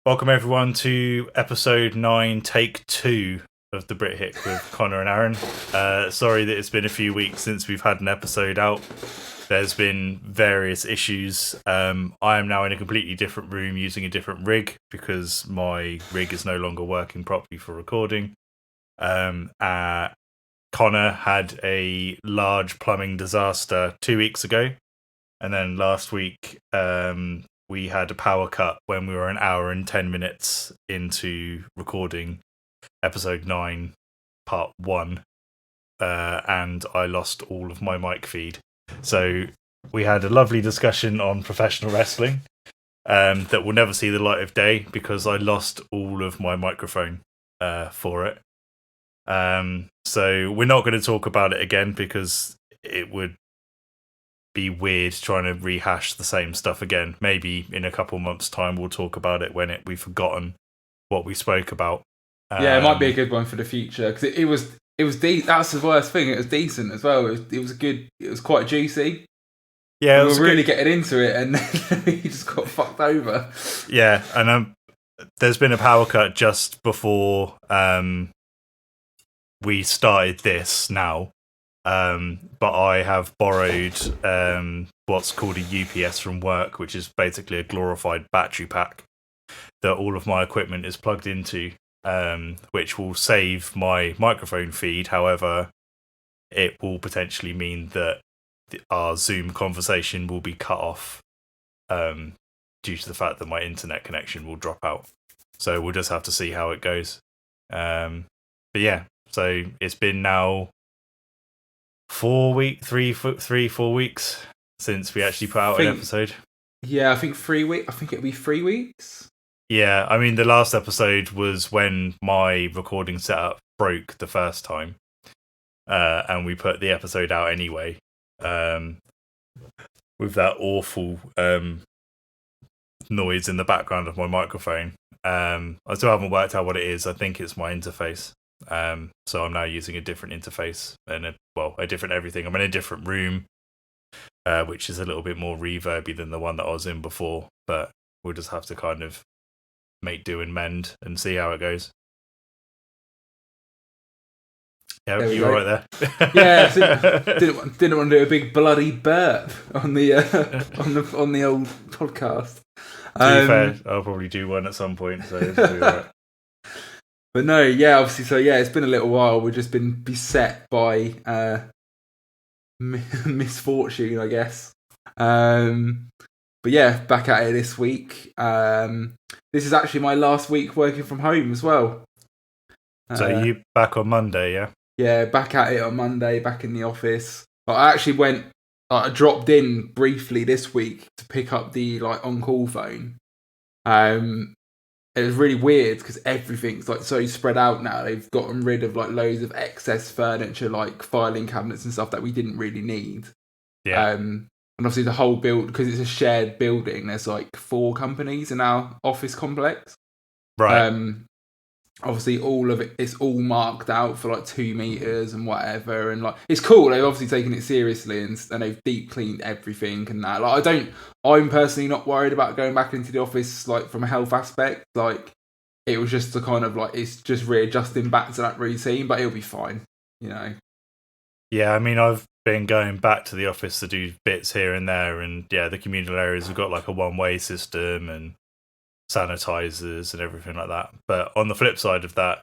Welcome everyone to episode 9, take 2 of the BritHick with Connor and Aaron. Sorry that it's been a few weeks since we've had an episode out. There's been various issues. I am now in a completely different room using a different rig because my rig is no longer working properly for recording. Connor had a large plumbing disaster 2 weeks ago, and then last week we had a power cut when we were an hour and 10 minutes into recording episode 9, part 1, and I lost all of my mic feed. So we had a lovely discussion on professional wrestling that will never see the light of day because I lost all of my microphone for it. So we're not going to talk about it again because it would be weird trying to rehash the same stuff again. Maybe in a couple months' time we'll talk about it when we've forgotten what we spoke about. Yeah, it might be a good one for the future because it was that's the worst thing. It was decent as well. It was good. It was quite juicy. Yeah, we were really getting into it, and he just got fucked over. Yeah, and there's been a power cut just before we started this now. But I have borrowed what's called a UPS from work, which is basically a glorified battery pack that all of my equipment is plugged into, which will save my microphone feed. However, it will potentially mean that our Zoom conversation will be cut off due to the fact that my internet connection will drop out. So we'll just have to see how it goes. But yeah, so it's been now 4 weeks since we actually put out an episode. Yeah, I think 3 weeks. I think it'll be 3 weeks. Yeah, I mean the last episode was when my recording setup broke the first time, and we put the episode out anyway, with that awful noise in the background of my microphone. I still haven't worked out what it is. I think it's my interface. So I'm now using a different interface and a different everything. I'm in a different room, which is a little bit more reverby than the one that I was in before, but we'll just have to kind of make do and mend and see how it goes. Yeah, you were right there. Yeah, didn't want to do a big bloody burp on the on the old podcast. To be fair, I'll probably do one at some point, so it'll be right. But no, yeah, obviously, so yeah, it's been a little while. We've just been beset by misfortune, I guess. But yeah, back at it this week. This is actually my last week working from home as well. So you back on Monday, yeah? Yeah, back at it on Monday, back in the office. I actually I dropped in briefly this week to pick up the on-call phone. It was really weird because everything's so spread out now. They've gotten rid of loads of excess furniture, like filing cabinets and stuff that we didn't really need. Yeah. And obviously the whole build, because it's a shared building, there's 4 companies in our office complex. Right. Obviously all of it's all marked out for 2 meters and whatever, and it's cool. They've obviously taken it seriously and they've deep cleaned everything and that. I'm personally not worried about going back into the office from a health aspect. It was just a kind of it's just readjusting back to that routine, but it'll be fine, you know. Yeah, I mean I've been going back to the office to do bits here and there, and yeah, the communal areas have got a one-way system and sanitizers and everything like that. But on the flip side of that,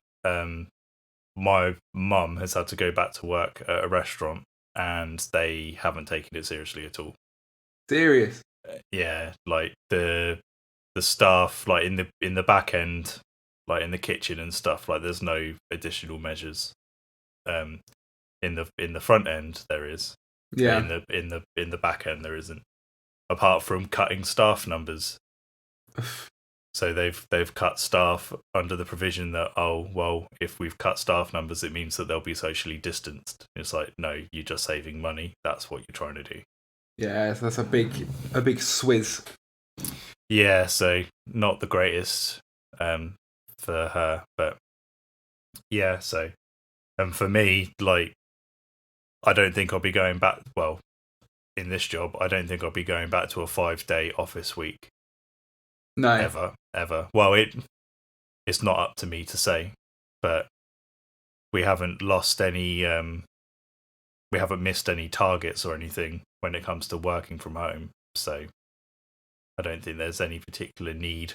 my mum has had to go back to work at a restaurant and they haven't taken it seriously at all. Serious? Yeah, the staff in the back end, in the kitchen and stuff, there's no additional measures. In the front end there is. Yeah. In the back end there isn't, apart from cutting staff numbers. So they've cut staff under the provision that, if we've cut staff numbers, it means that they'll be socially distanced. It's no, you're just saving money. That's what you're trying to do. Yeah, so that's a big swizz. Yeah, so not the greatest for her, but yeah. So, and for me, I don't think I'll be going back. Well, in this job, I don't think I'll be going back to a 5-day office week. No. Ever. ever. Well, it's not up to me to say, but we haven't lost any. We haven't missed any targets or anything when it comes to working from home. So I don't think there's any particular need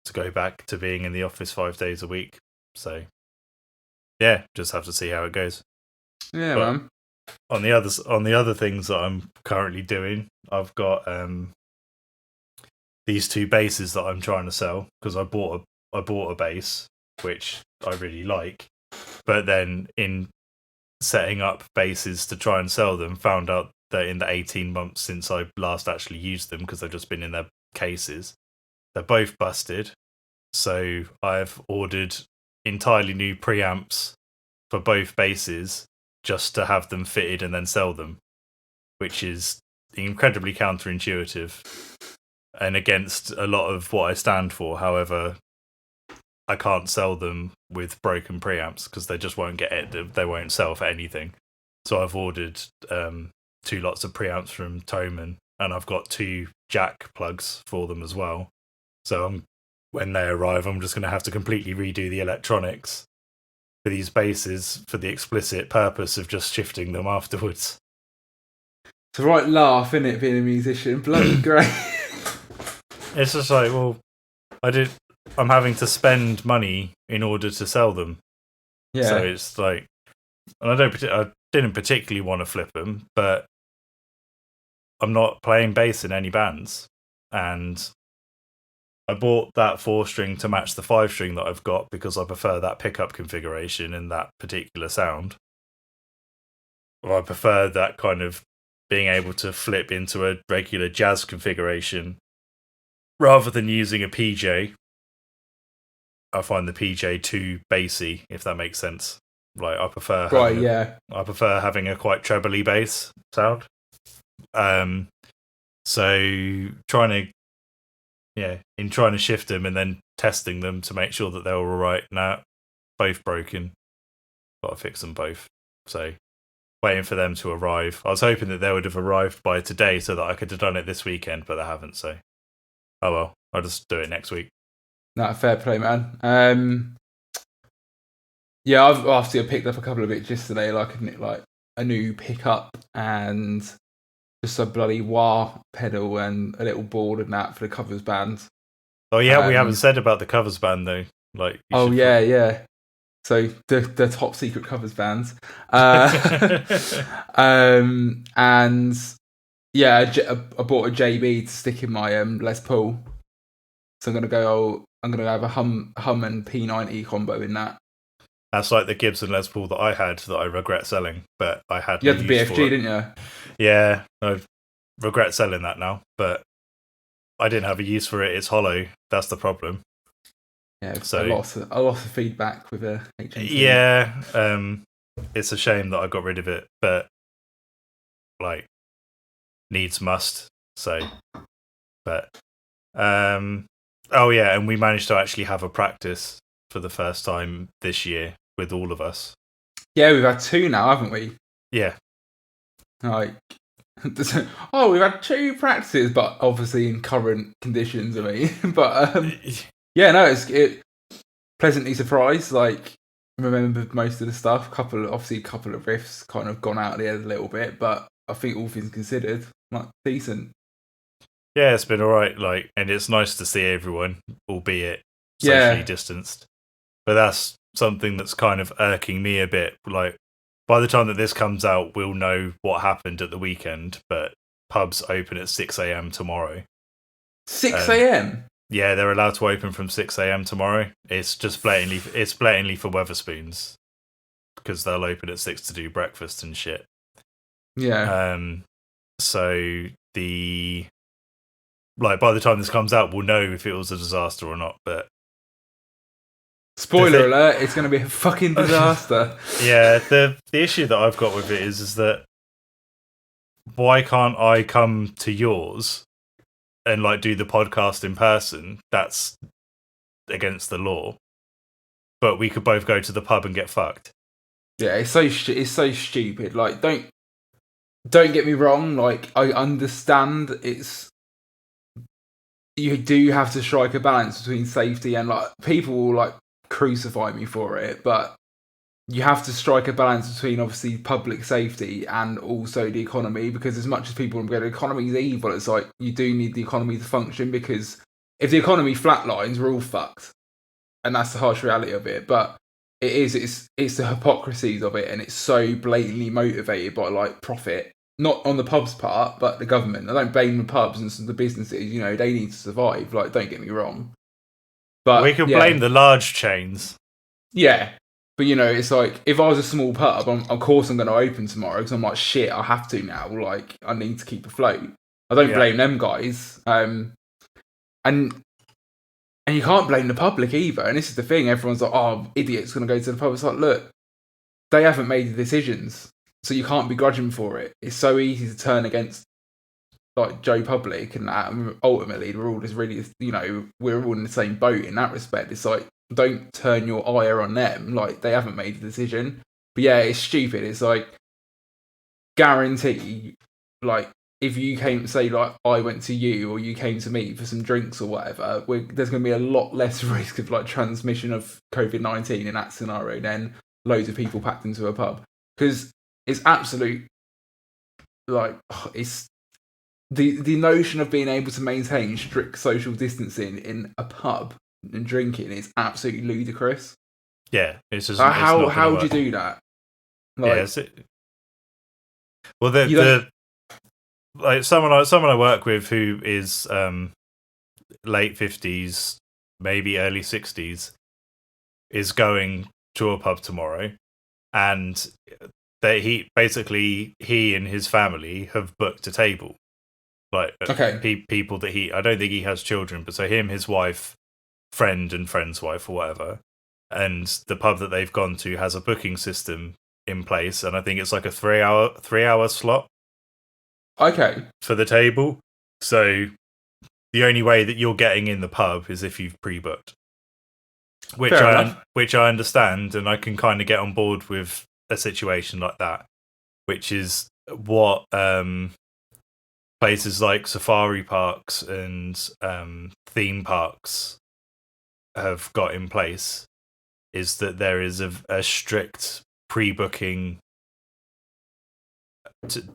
to go back to being in the office 5 days a week. So yeah, just have to see how it goes. Yeah, but man. On the other things that I'm currently doing, I've got these 2 bases that I'm trying to sell because I bought a base which I really like, but then in setting up bases to try and sell them, found out that in the 18 months since I last actually used them, because they've just been in their cases, they're both busted. So I've ordered entirely new preamps for both bases just to have them fitted and then sell them, which is incredibly counterintuitive and against a lot of what I stand for. However, I can't sell them with broken preamps because they just won't get it. They won't sell for anything. So I've ordered 2 lots of preamps from Thomann, and I've got 2 jack plugs for them as well. So when they arrive, I'm just going to have to completely redo the electronics for these bases for the explicit purpose of just shifting them afterwards. It's a right laugh, isn't it, being a musician? Bloody great. It's just like, well, I'm having to spend money in order to sell them. Yeah. So it's like, and I didn't particularly want to flip them, but I'm not playing bass in any bands, and I bought that 4-string to match the 5-string that I've got because I prefer that pickup configuration and that particular sound. Or I prefer that kind of being able to flip into a regular jazz configuration rather than using a PJ. I find the PJ too bassy, if that makes sense. Like I prefer having a quite trebly bass sound. So trying to shift them and then testing them to make sure that they're all right. Now both broken. Got to fix them both. So waiting for them to arrive. I was hoping that they would have arrived by today so that I could have done it this weekend, but they haven't. So oh well, I'll just do it next week. No, fair play, man. Yeah, I've obviously picked up a couple of bits yesterday, like a new pickup and just a bloody wah pedal and a little board and that for the covers band. Oh yeah, we haven't said about the covers band though. Like, yeah. So the top secret covers bands, and yeah, I bought a JB to stick in my Les Paul. So I'm gonna have a Hum and P90 combo in that. That's like the Gibson Les Paul that I had that I regret selling, but I had. You had the BFG, didn't you? Yeah, I regret selling that now, but I didn't have a use for it. It's hollow. That's the problem. Yeah, so a lot of feedback with a HMT. Yeah, it's a shame that I got rid of it, but like needs must. So, but oh yeah, and we managed to actually have a practice for the first time this year with all of us. Yeah, we've had 2 now, haven't we? Yeah. Like, we've had 2 practices, but obviously in current conditions. I mean, but yeah, no, it pleasantly surprised. Like, remember most of the stuff. A couple of riffs kind of gone out of the head a little bit, but I think all things considered, like decent. Yeah, it's been alright. Like, and it's nice to see everyone, albeit socially distanced. But that's something that's kind of irking me a bit. Like, by the time that this comes out, we'll know what happened at the weekend. But pubs open at 6 a.m. tomorrow. 6 a.m. Yeah, they're allowed to open from 6 a.m. tomorrow. It's just blatantly for Wetherspoons because they'll open at 6 to do breakfast and shit. Yeah. So by the time this comes out, we'll know if it was a disaster or not. But spoiler alert, it's going to be a fucking disaster. Yeah, the issue that I've got with it is that why can't I come to yours and like do the podcast in person? That's against the law. But we could both go to the pub and get fucked. Yeah, it's so stupid. Like, don't get me wrong. Like, I understand it's you do have to strike a balance between safety and like people will like crucify me for it, but you have to strike a balance between obviously public safety and also the economy, because as much as people go, the economy is evil, it's like you do need the economy to function, because if the economy flatlines, we're all fucked. And that's the harsh reality of it. But it's the hypocrisies of it, and it's so blatantly motivated by like profit. Not on the pubs part, but the government. I don't blame the pubs and the businesses, you know, they need to survive, like don't get me wrong. But we can blame the large chains. Yeah. But, you know, it's like, if I was a small pub, of course I'm going to open tomorrow, because I'm like, shit, I have to now. Like, I need to keep afloat. I don't blame them guys. And you can't blame the public either. And this is the thing. Everyone's like, oh, idiots going to go to the pub. It's like, look, they haven't made the decisions. So you can't begrudge them for it. It's so easy to turn against, like, Joe Public and that. And ultimately, we're all just really, you know, we're all in the same boat in that respect. It's like, don't turn your ire on them. Like, they haven't made a decision. But yeah, it's stupid. It's like, guarantee, like, if you came, say, like, I went to you or you came to me for some drinks or whatever, there's going to be a lot less risk of, like, transmission of COVID-19 in that scenario than loads of people packed into a pub. Because it's absolute, like, it's the notion of being able to maintain strict social distancing in a pub and drinking is absolutely ludicrous. Yeah, it's just how would you do that? Like, well, like someone I work with who is late 50s, maybe early 60s, is going to a pub tomorrow, and he and his family have booked a table. Like, people that I don't think he has children, but so him, his wife, friend and friend's wife or whatever, and the pub that they've gone to has a booking system in place, and I think it's like a 3-hour slot for the table. So the only way that you're getting in the pub is if you've pre-booked, which I understand, and I can kind of get on board with a situation like that, which is what places like safari parks and theme parks have got in place, is that there is a strict pre-booking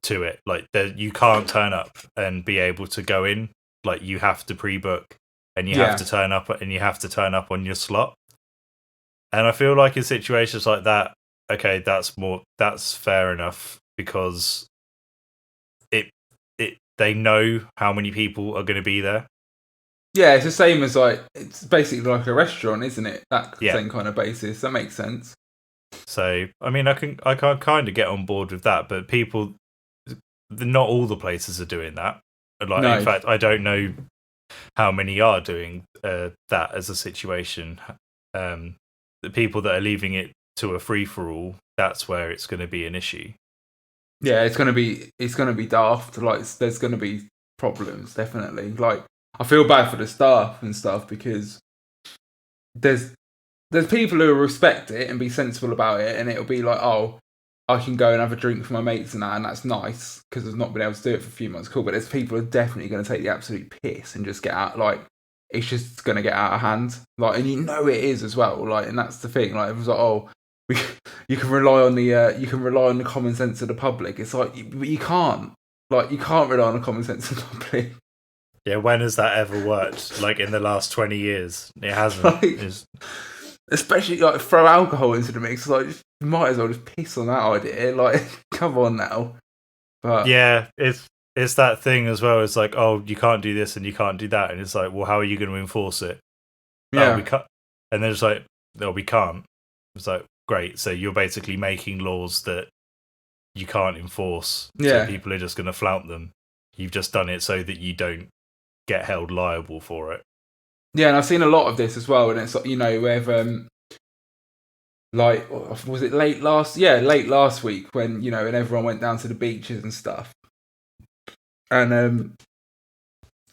to it. Like, you can't turn up and be able to go in. Like, you have to pre-book, and you have to turn up, and you have to turn up on your slot. And I feel like in situations like that, okay, that's fair enough, because they know how many people are going to be there. Yeah, it's the same as, like, it's basically like a restaurant, isn't it? That same kind of basis. That makes sense. So, I mean, I can kind of get on board with that, but people, not all the places are doing that. Like, no. In fact, I don't know how many are doing that as a situation. The people that are leaving it to a free for all, that's where it's going to be an issue. Yeah, it's gonna be daft. Like, there's gonna be problems, definitely. Like, I feel bad for the staff and stuff, because there's people who will respect it and be sensible about it, and it'll be like, oh, I can go and have a drink with my mates and that, and that's nice because I've not been able to do it for a few months. Cool, but there's people who are definitely going to take the absolute piss and just get out. Like, it's just going to get out of hand. Like, and you know it is as well. Like, and that's the thing. Like, it was like, oh, you can rely on the common sense of the public. It's like, but you can't. Like, you can't rely on the common sense of the public. Yeah, when has that ever worked? Like, in the last 20 years, it hasn't. Like, especially, like, throw alcohol into the mix. Like, you might as well just piss on that idea. Like, come on now. But yeah, it's that thing as well. It's like, oh, you can't do this and you can't do that, and it's like, well, how are you going to enforce it? Yeah, we can't. And then it's like, no, we can't. It's like, great. So you're basically making laws that you can't enforce. Yeah. So people are just going to flout them. You've just done it so that you don't get held liable for it. Yeah, and I've seen a lot of this as well, and it's, you know, where like, was it late last week when, you know, and everyone went down to the beaches and stuff, and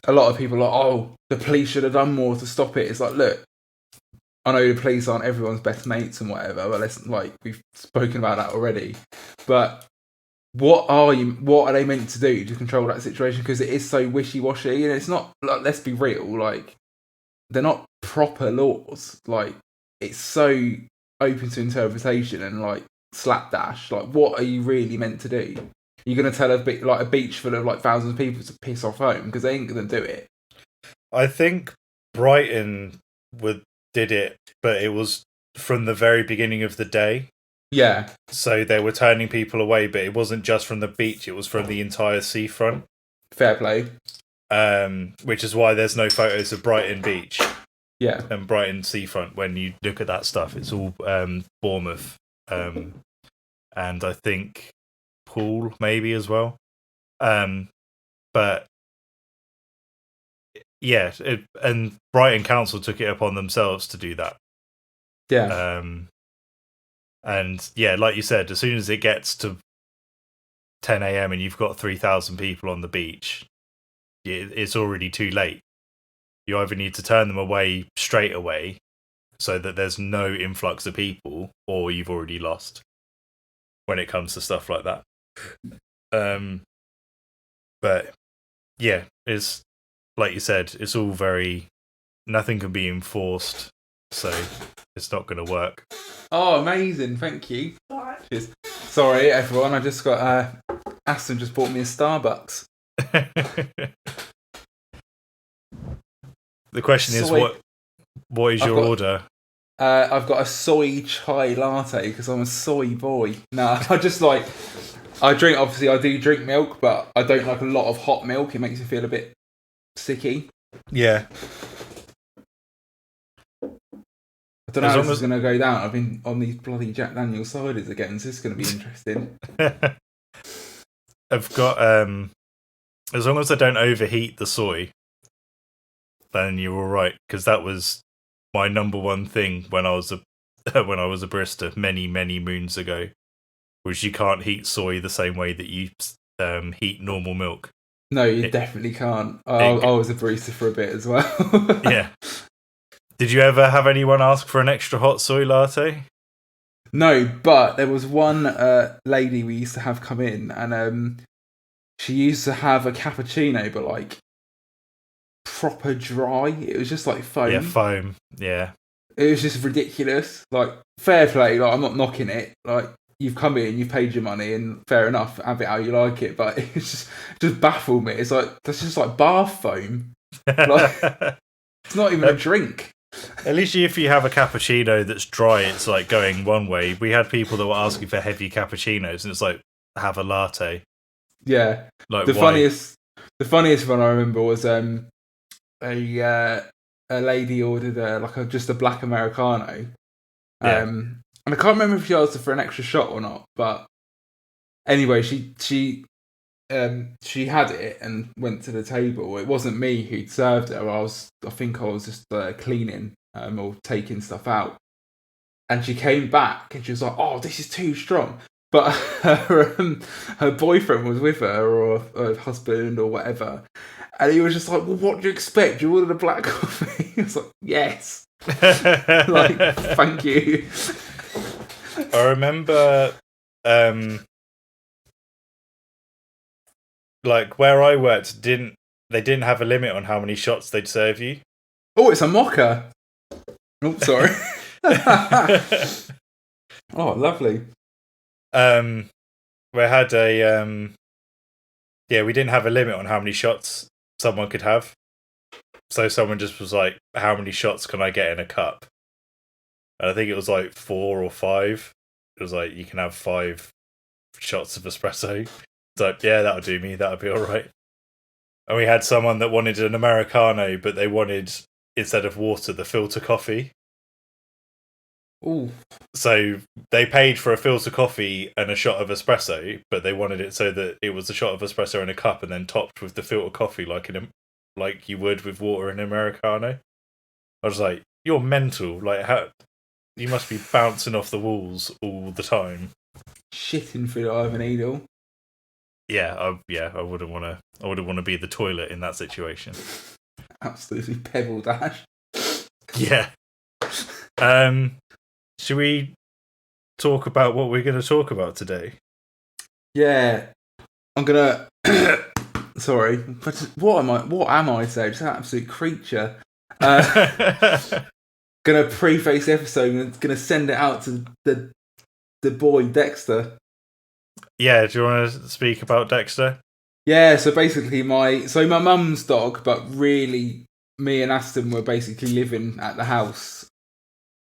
a lot of people are like, oh, the police should have done more to stop it. It's like, look, I know the police aren't everyone's best mates and whatever, but let's, like, we've spoken about that already, but what are they meant to do to control that situation? Because it is so wishy-washy, and it's not, like, let's be real, like, they're not proper laws. Like, it's so open to interpretation and, like, slapdash. Like, what are you really meant to do? You're going to tell a beach full of, like, thousands of people to piss off home because they ain't going to do it. I think Brighton did it, but it was from the very beginning of the day. Yeah. So they were turning people away, but it wasn't just from the beach, it was from the entire seafront. Fair play. Which is why there's no photos of Brighton Beach. Yeah. And Brighton seafront. When you look at that stuff, it's all Bournemouth. And I think Poole maybe as well. But yeah, and Brighton Council took it upon themselves to do that. Yeah. And yeah, like you said, as soon as it gets to 10 a.m. and you've got 3,000 people on the beach, it's already too late. You either need to turn them away straight away so that there's no influx of people, or you've already lost when it comes to stuff like that. But yeah, it's like you said, it's all very, nothing can be enforced, so it's not going to work. Oh, amazing. Thank you. Cheers. Sorry, everyone. I just got... Aston just bought me a Starbucks. The question is, what is your order? I've got a soy chai latte because I'm a soy boy. No, I just like... I do drink milk, but I don't like a lot of hot milk. It makes me feel a bit sicky. Yeah. I don't know how this is going to go down. I've been on these bloody Jack Daniel's ciders again, so it's going to be interesting. I've got, as long as I don't overheat the soy, then you're all right. Because that was my number one thing when I was a barista many moons ago, was you can't heat soy the same way that you heat normal milk. No, you definitely can't. I was a barista for a bit as well. Yeah. Did you ever have anyone ask for an extra hot soy latte? No, but there was one lady we used to have come in, and she used to have a cappuccino, but like proper dry. It was just like foam. Yeah, foam. Yeah. It was just ridiculous. Like, fair play. Like, I'm not knocking it. Like, you've come in, you've paid your money, and fair enough, have it how you like it. But it's just baffled me. It's like, that's just like bath foam. Like, it's not even a drink. At least if you have a cappuccino that's dry, it's like going one way. We had people that were asking for heavy cappuccinos, and it's like, have a latte. Yeah. Like, the funniest one I remember was a lady ordered just a black Americano. Yeah. And I can't remember if she asked her for an extra shot or not, but anyway, she had it and went to the table. It wasn't me who'd served her. I think I was just cleaning or taking stuff out. And she came back and she was like, "Oh, this is too strong." But her boyfriend was with her, or her husband, or whatever. And he was just like, "Well, what do you expect? You ordered a black coffee?" I was like, "Yes." Like, thank you. I remember, like, where I worked, they didn't have a limit on how many shots they'd serve you. Oh, it's a mocha. Oh, sorry. Oh, lovely. We had we didn't have a limit on how many shots someone could have. So someone just was like, "How many shots can I get in a cup?" And I think it was like 4 or 5. It was like, you can have 5 shots of espresso. It's like, yeah, that'll do me. That'll be all right. And we had someone that wanted an Americano, but they wanted, instead of water, the filter coffee. Ooh. So they paid for a filter coffee and a shot of espresso, but they wanted it so that it was a shot of espresso in a cup and then topped with the filter coffee like you would with water in Americano. I was like, you're mental. Like, how you must be bouncing off the walls all the time. Shitting through the eye of a needle. Yeah, I wouldn't want to be the toilet in that situation. Absolutely pebble dash. Yeah. Should we talk about what we're going to talk about today? Yeah, I'm gonna. Sorry, but what am I? What am I? So just an absolute creature. Gonna preface the episode and gonna send it out to the boy Dexter. Yeah, do you want to speak about Dexter? Yeah, so basically my mum's dog, but really me and Aston were basically living at the house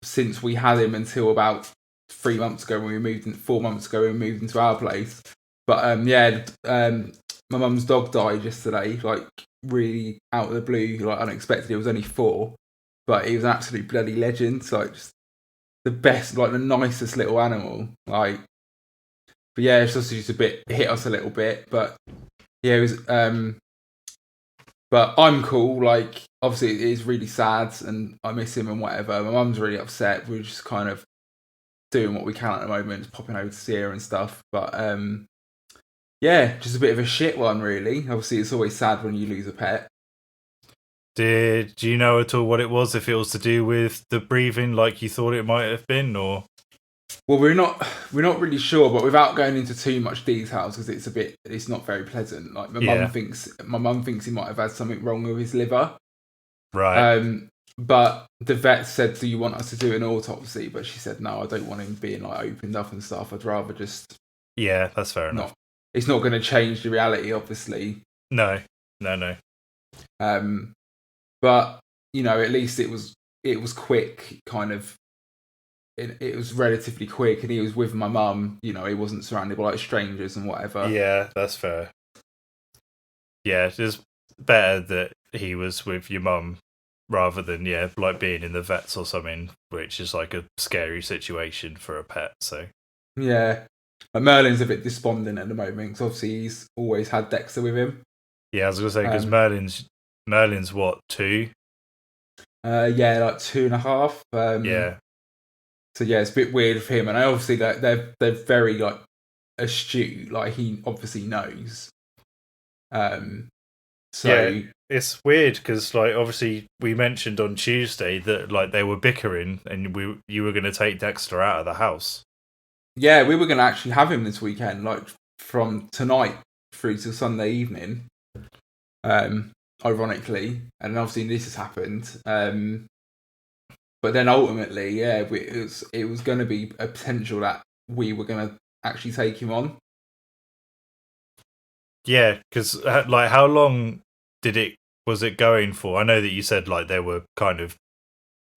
since we had him until about 3 months ago when we moved in 4 months ago when we moved into our place. But my mum's dog died yesterday, like really out of the blue, like unexpected. It was only 4, but he was an absolute bloody legend. Like just the best, like the nicest little animal. Like, but yeah, it's just a bit hit us a little bit. But yeah, it was. But I'm cool. Like, obviously, it is really sad, and I miss him and whatever. My mum's really upset. We're just kind of doing what we can at the moment, just popping over to see her and stuff. But yeah, just a bit of a shit one, really. Obviously, it's always sad when you lose a pet. Do you know at all what it was? If it was to do with the breathing, like you thought it might have been, or? Well, we're not really sure, but without going into too much details, because it's not very pleasant. Like my mum thinks he might have had something wrong with his liver. Right. But the vet said, "Do you want us to do an autopsy?" But she said, "No, I don't want him being like opened up and stuff. I'd rather just." Yeah, that's fair enough. It's not going to change the reality, obviously. No. But at least it was quick, kind of. It was relatively quick, and he was with my mum. He wasn't surrounded by like strangers and whatever. Yeah, that's fair. Yeah, it's better that he was with your mum rather than like being in the vets or something, which is like a scary situation for a pet. So yeah, but Merlin's a bit despondent at the moment because obviously he's always had Dexter with him. Yeah, I was gonna say because Merlin's what, 2? Yeah, like 2.5. Yeah. So yeah, it's a bit weird for him, and obviously they're very like astute. Like he obviously knows. So yeah, it's weird because like obviously we mentioned on Tuesday that like they were bickering and you were going to take Dexter out of the house. Yeah, we were going to actually have him this weekend, like from tonight through to Sunday evening. Ironically, and obviously this has happened. But then ultimately, yeah, it was going to be a potential that we were going to actually take him on. Yeah, because like how long was it going for? I know that you said like they were kind of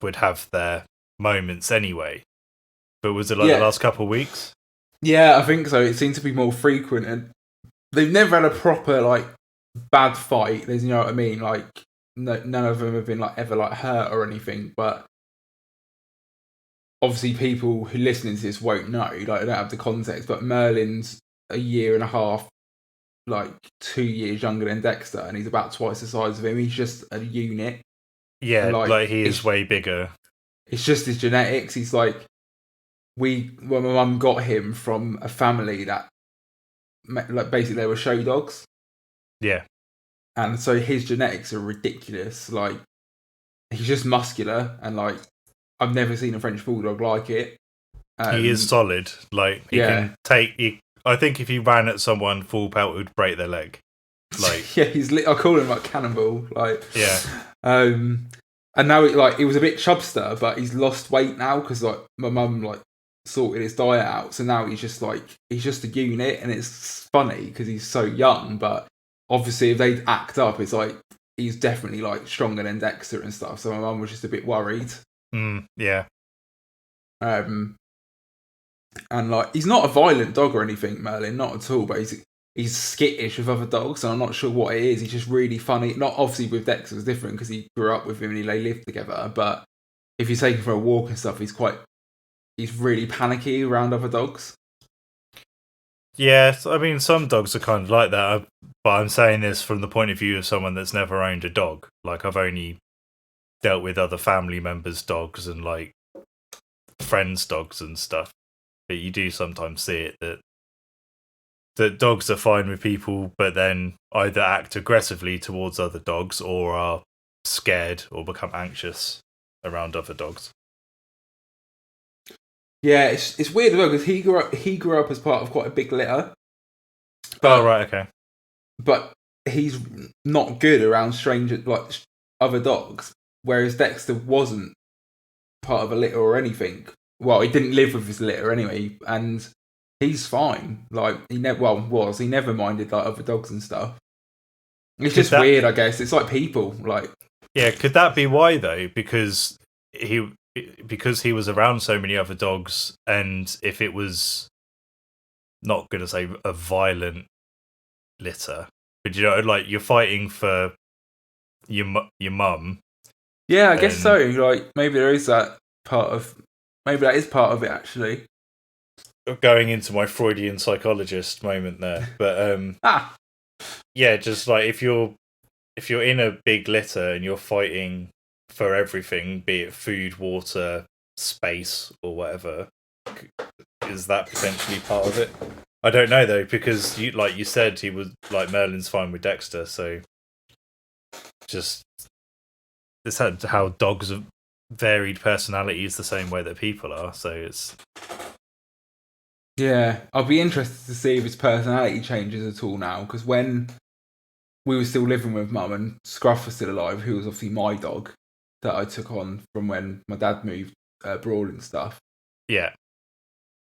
would have their moments anyway, but was it like the last couple of weeks? Yeah, I think so. It seemed to be more frequent, and they've never had a proper like bad fight. There's, you know what I mean? Like none of them have been like ever like hurt or anything, but obviously people who listening to this won't know, like they don't have the context, but Merlin's a year and a half, like 2 years younger than Dexter, and he's about twice the size of him. He's just a unit. Yeah, like he is way bigger. It's just his genetics. He's like, my mum got him from a family that, like, basically they were show dogs. Yeah. And so his genetics are ridiculous. Like, he's just muscular, and like, I've never seen a French bulldog like it. He is solid. Like, he can take. I think if he ran at someone full pelt, it would break their leg. Like, yeah, I call him like Cannonball. Like, yeah. And now he was a bit chubster, but he's lost weight now because like my mum like sorted his diet out. So now he's just a unit, and it's funny because he's so young. But obviously, if they act up, it's like he's definitely like stronger than Dexter and stuff. So my mum was just a bit worried. Yeah. And like he's not a violent dog or anything, Merlin, not at all. But he's skittish with other dogs, and I'm not sure what it is. He's just really funny. Not obviously with Dexter, it's different because he grew up with him and they lived together. But if you take him for a walk and stuff, he's really panicky around other dogs. Yeah, I mean, some dogs are kind of like that, but I'm saying this from the point of view of someone that's never owned a dog. Like, I've only dealt with other family members' dogs and, like, friends' dogs and stuff. But you do sometimes see it that dogs are fine with people, but then either act aggressively towards other dogs or are scared or become anxious around other dogs. Yeah, it's weird as well because he grew up as part of quite a big litter. But, Oh right, okay. But he's not good around strangers, like other dogs. Whereas Dexter wasn't part of a litter or anything. Well, he didn't live with his litter anyway, and he's fine. Like he never minded like other dogs and stuff. It's just weird, I guess. It's like people, like yeah. Could that be why though? Because he was around so many other dogs, and if it was not going to say a violent litter, but you know, like you're fighting for your mum. Yeah, I guess so. Like maybe there is that part of. Maybe that is part of it actually. Going into my Freudian psychologist moment there, but yeah, just like if you're in a big litter and you're fighting for everything, be it food, water, space, or whatever, is that potentially part of it? I don't know though, because like you said, he was like Merlin's fine with Dexter, so just it's how dogs have varied personalities the same way that people are. So it's I'll be interested to see if his personality changes at all now. Because when we were still living with Mum and Scruff was still alive, who was obviously my dog that I took on from when my dad moved abroad and stuff. Yeah,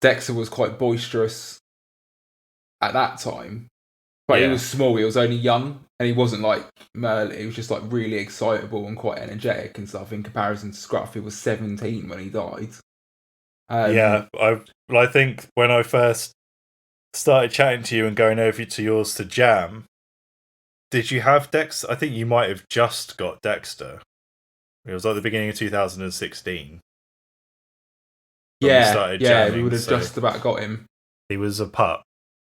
Dexter was quite boisterous at that time, but he was small. He was only young, and he wasn't like Merlin. He was just like really excitable and quite energetic and stuff. In comparison to Scruff, he was 17 when he died. I think when I first started chatting to you and going over to yours to jam, did you have Dexter? I think you might have just got Dexter. It was like the beginning of 2016. Yeah, jamming, we would have just about got him. He was a pup.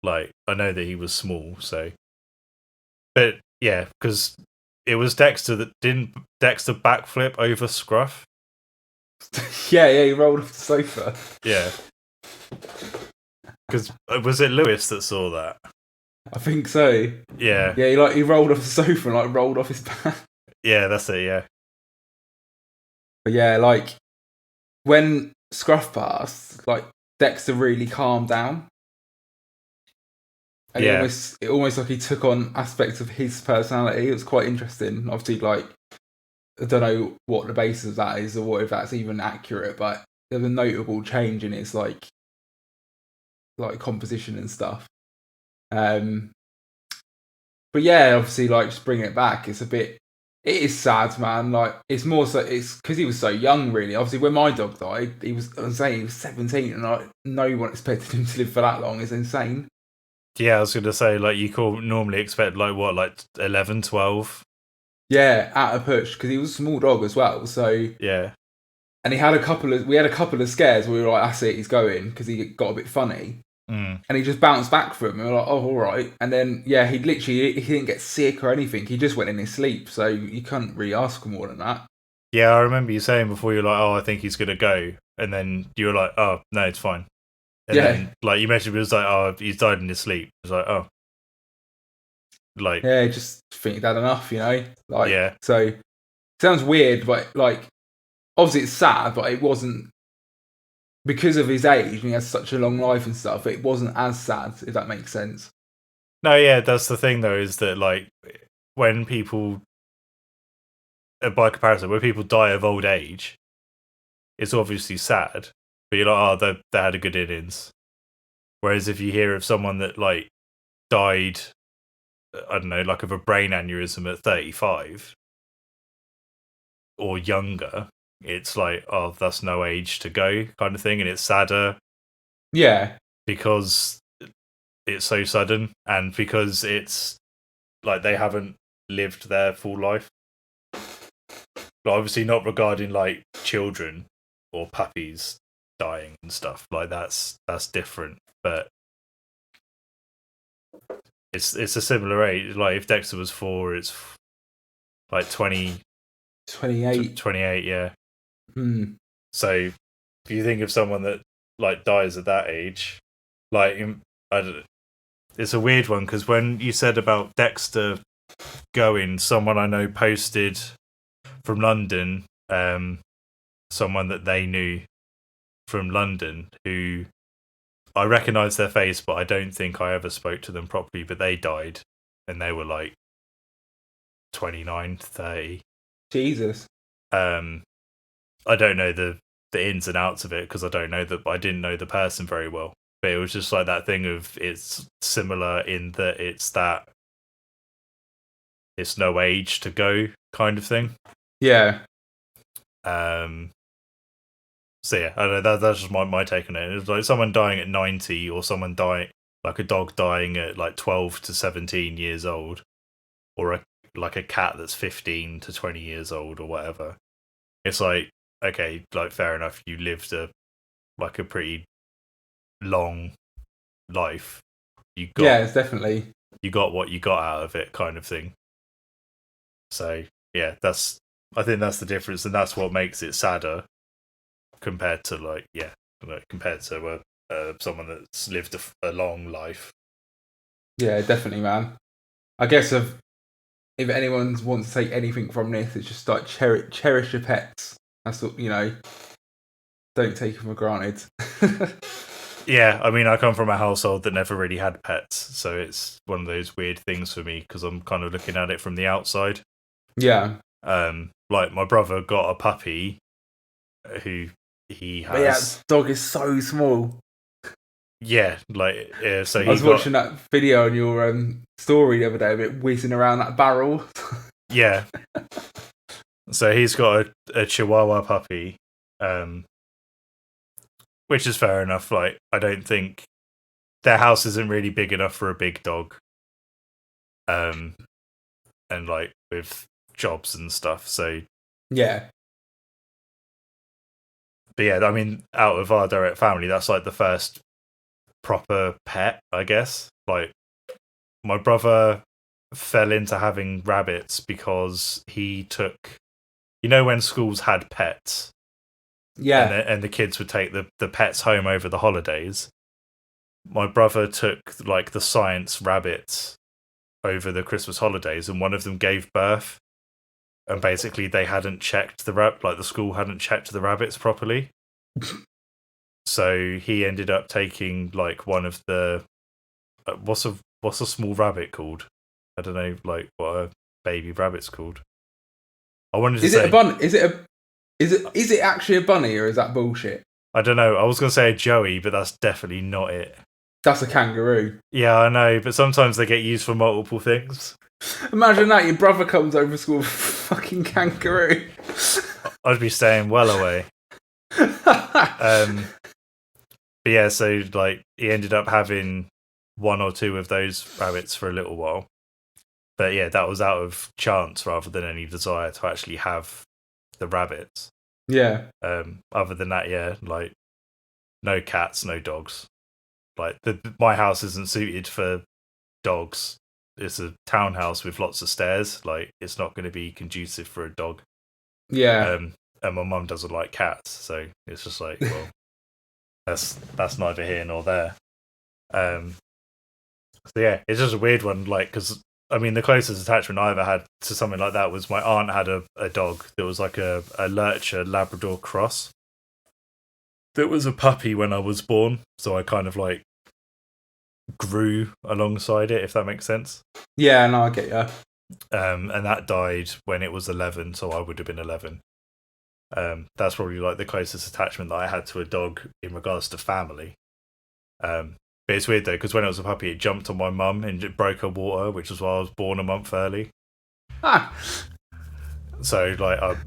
Like, I know that he was small, so. But yeah, because it was Dexter that didn't Dexter backflip over Scruff. yeah, he rolled off the sofa. Yeah. Because was it Lewis that saw that? I think so. Yeah. Yeah, he rolled off the sofa and like rolled off his back. Yeah, that's it. Yeah. But yeah, like when Scruff passed, like Dexter really calmed down. And it almost like he took on aspects of his personality. It was quite interesting. Obviously, like I don't know what the basis of that is or what if that's even accurate, but there's a notable change in his like composition and stuff. But yeah, obviously, like just bringing it back, it is sad, man. Like it's more so it's because he was so young, really. Obviously, when my dog died, he was 17, and like no one expected him to live for that long. It's insane. Yeah, I was going to say, like, you normally expect, like, what, like 11, 12? Yeah, at a push, because he was a small dog as well, so... Yeah. And we had a couple of scares where we were like, that's it, he's going, because he got a bit funny. And he just bounced back from him, and we were like, oh, all right. And then, yeah, he didn't get sick or anything, he just went in his sleep, so you can't really ask for more than that. Yeah, I remember you saying before, you're like, oh, I think he's going to go. And then you were like, oh, no, it's fine. And then, like, you mentioned it was like, oh, he's died in his sleep. It was like, oh. Like, yeah, just think he'd had enough, you know? Like, yeah. So, sounds weird, but, like, obviously it's sad, but it wasn't, because of his age, and he has such a long life and stuff, it wasn't as sad, if that makes sense. No, yeah, that's the thing, though, is that, like, when people, by comparison, when people die of old age, it's obviously sad. But you're like, oh, they had a good innings. Whereas if you hear of someone that, like, died, I don't know, like of a brain aneurysm at 35 or younger, it's like, oh, that's no age to go kind of thing. And it's sadder. Yeah. Because it's so sudden and because it's like they haven't lived their full life. But obviously not regarding like children or puppies dying and stuff. Like that's different. But it's a similar age. Like if Dexter was 4, it's like 28, yeah. So if you think of someone that like dies at that age, like it's a weird one because when you said about Dexter going, someone I know posted from London, someone that they knew from London who I recognised their face, but I don't think I ever spoke to them properly. But they died, and they were like 29, 30. Jesus. I don't know the ins and outs of it because I didn't know the person very well. But it was just like that thing of it's similar in that it's no age to go kind of thing. Yeah. So yeah, I don't know, that's just my take on it. It's like someone dying at 90 or someone dying, like a dog dying at like 12 to 17 years old, or like a cat that's 15 to 20 years old or whatever. It's like, okay, like fair enough, you lived a pretty long life. It's definitely. You got what you got out of it, kind of thing. So yeah, I think that's the difference, and that's what makes it sadder compared to someone that's lived a long life. Yeah, definitely, man. I guess if anyone wants to take anything from this, it's just like cherish your pets. That's what, don't take them for granted. Yeah, I mean, I come from a household that never really had pets, so it's one of those weird things for me because I'm kind of looking at it from the outside. Yeah. Like my brother got a puppy who he has. But yeah, that dog is so small. Yeah, like so I was watching that video on your story the other day of it whizzing around that barrel. Yeah. So he's got a Chihuahua puppy, which is fair enough. Like, I don't think their house isn't really big enough for a big dog. And like with jobs and stuff, so yeah. But yeah, I mean, out of our direct family, that's like the first proper pet, I guess. Like, my brother fell into having rabbits because he took, when schools had pets, yeah, and the kids would take the pets home over the holidays. My brother took like the science rabbits over the Christmas holidays, and one of them gave birth. And basically, they hadn't checked the school hadn't checked the rabbits properly. So he ended up taking like one of the what's a small rabbit called? I don't know, like what a baby rabbit's called. I wanted to say, is it a bunny? Is it actually a bunny, or is that bullshit? I don't know. I was gonna say a joey, but that's definitely not it. That's a kangaroo. Yeah, I know, but sometimes they get used for multiple things. Imagine that your brother comes over school with a fucking kangaroo. I'd be staying well away. But yeah, so like he ended up having one or two of those rabbits for a little while. But yeah, that was out of chance rather than any desire to actually have the rabbits. Yeah. Other than that, yeah, like no cats, no dogs. Like my house isn't suited for dogs. It's a townhouse with lots of stairs. Like, it's not going to be conducive for a dog. Yeah. And my mum doesn't like cats, so it's just like, well, that's neither here nor there. So yeah, it's just a weird one. Like, because I mean, the closest attachment I ever had to something like that was my aunt had a dog that was like a lurcher Labrador cross. That was a puppy when I was born, so I kind of like grew alongside it, if that makes sense. Yeah, no, I get you. And that died when it was 11, so I would have been 11. That's probably like the closest attachment that I had to a dog in regards to family. But it's weird though, because when it was a puppy, it jumped on my mum and it broke her water, which was why I was born a month early. So like I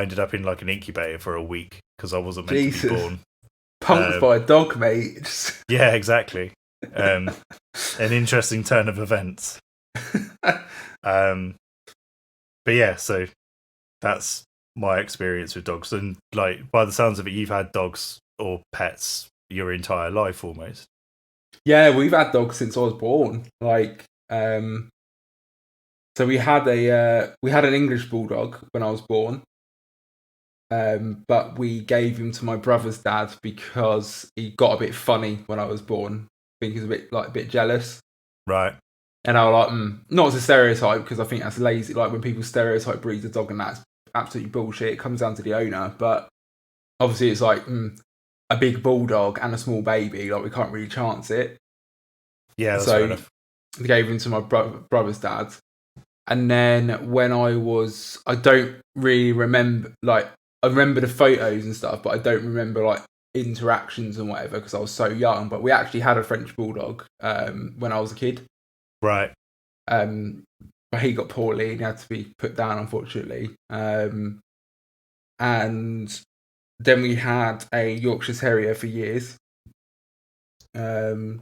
ended up in like an incubator for a week because I wasn't meant to be born. Punked by a dog, mate. Yeah, exactly. An interesting turn of events. But yeah, so that's my experience with dogs. And like, by the sounds of it, you've had dogs or pets your entire life almost. Yeah, we've had dogs since I was born. Like, so we had an English bulldog when I was born. But we gave him to my brother's dad because he got a bit funny when I was born. I think he was a bit jealous. Right. And I was like, not as a stereotype, because I think that's lazy. Like, when people stereotype breeds of dog, and that's absolutely bullshit. It comes down to the owner. But obviously it's like, a big bulldog and a small baby. Like we can't really chance it. Yeah, that's fair enough. I gave him to my brother's dad. And then when I don't really remember, like, I remember the photos and stuff, but I don't remember, like, interactions and whatever because I was so young. But we actually had a French bulldog when I was a kid. Right. But he got poorly and he had to be put down, unfortunately. And then we had a Yorkshire Terrier for years. And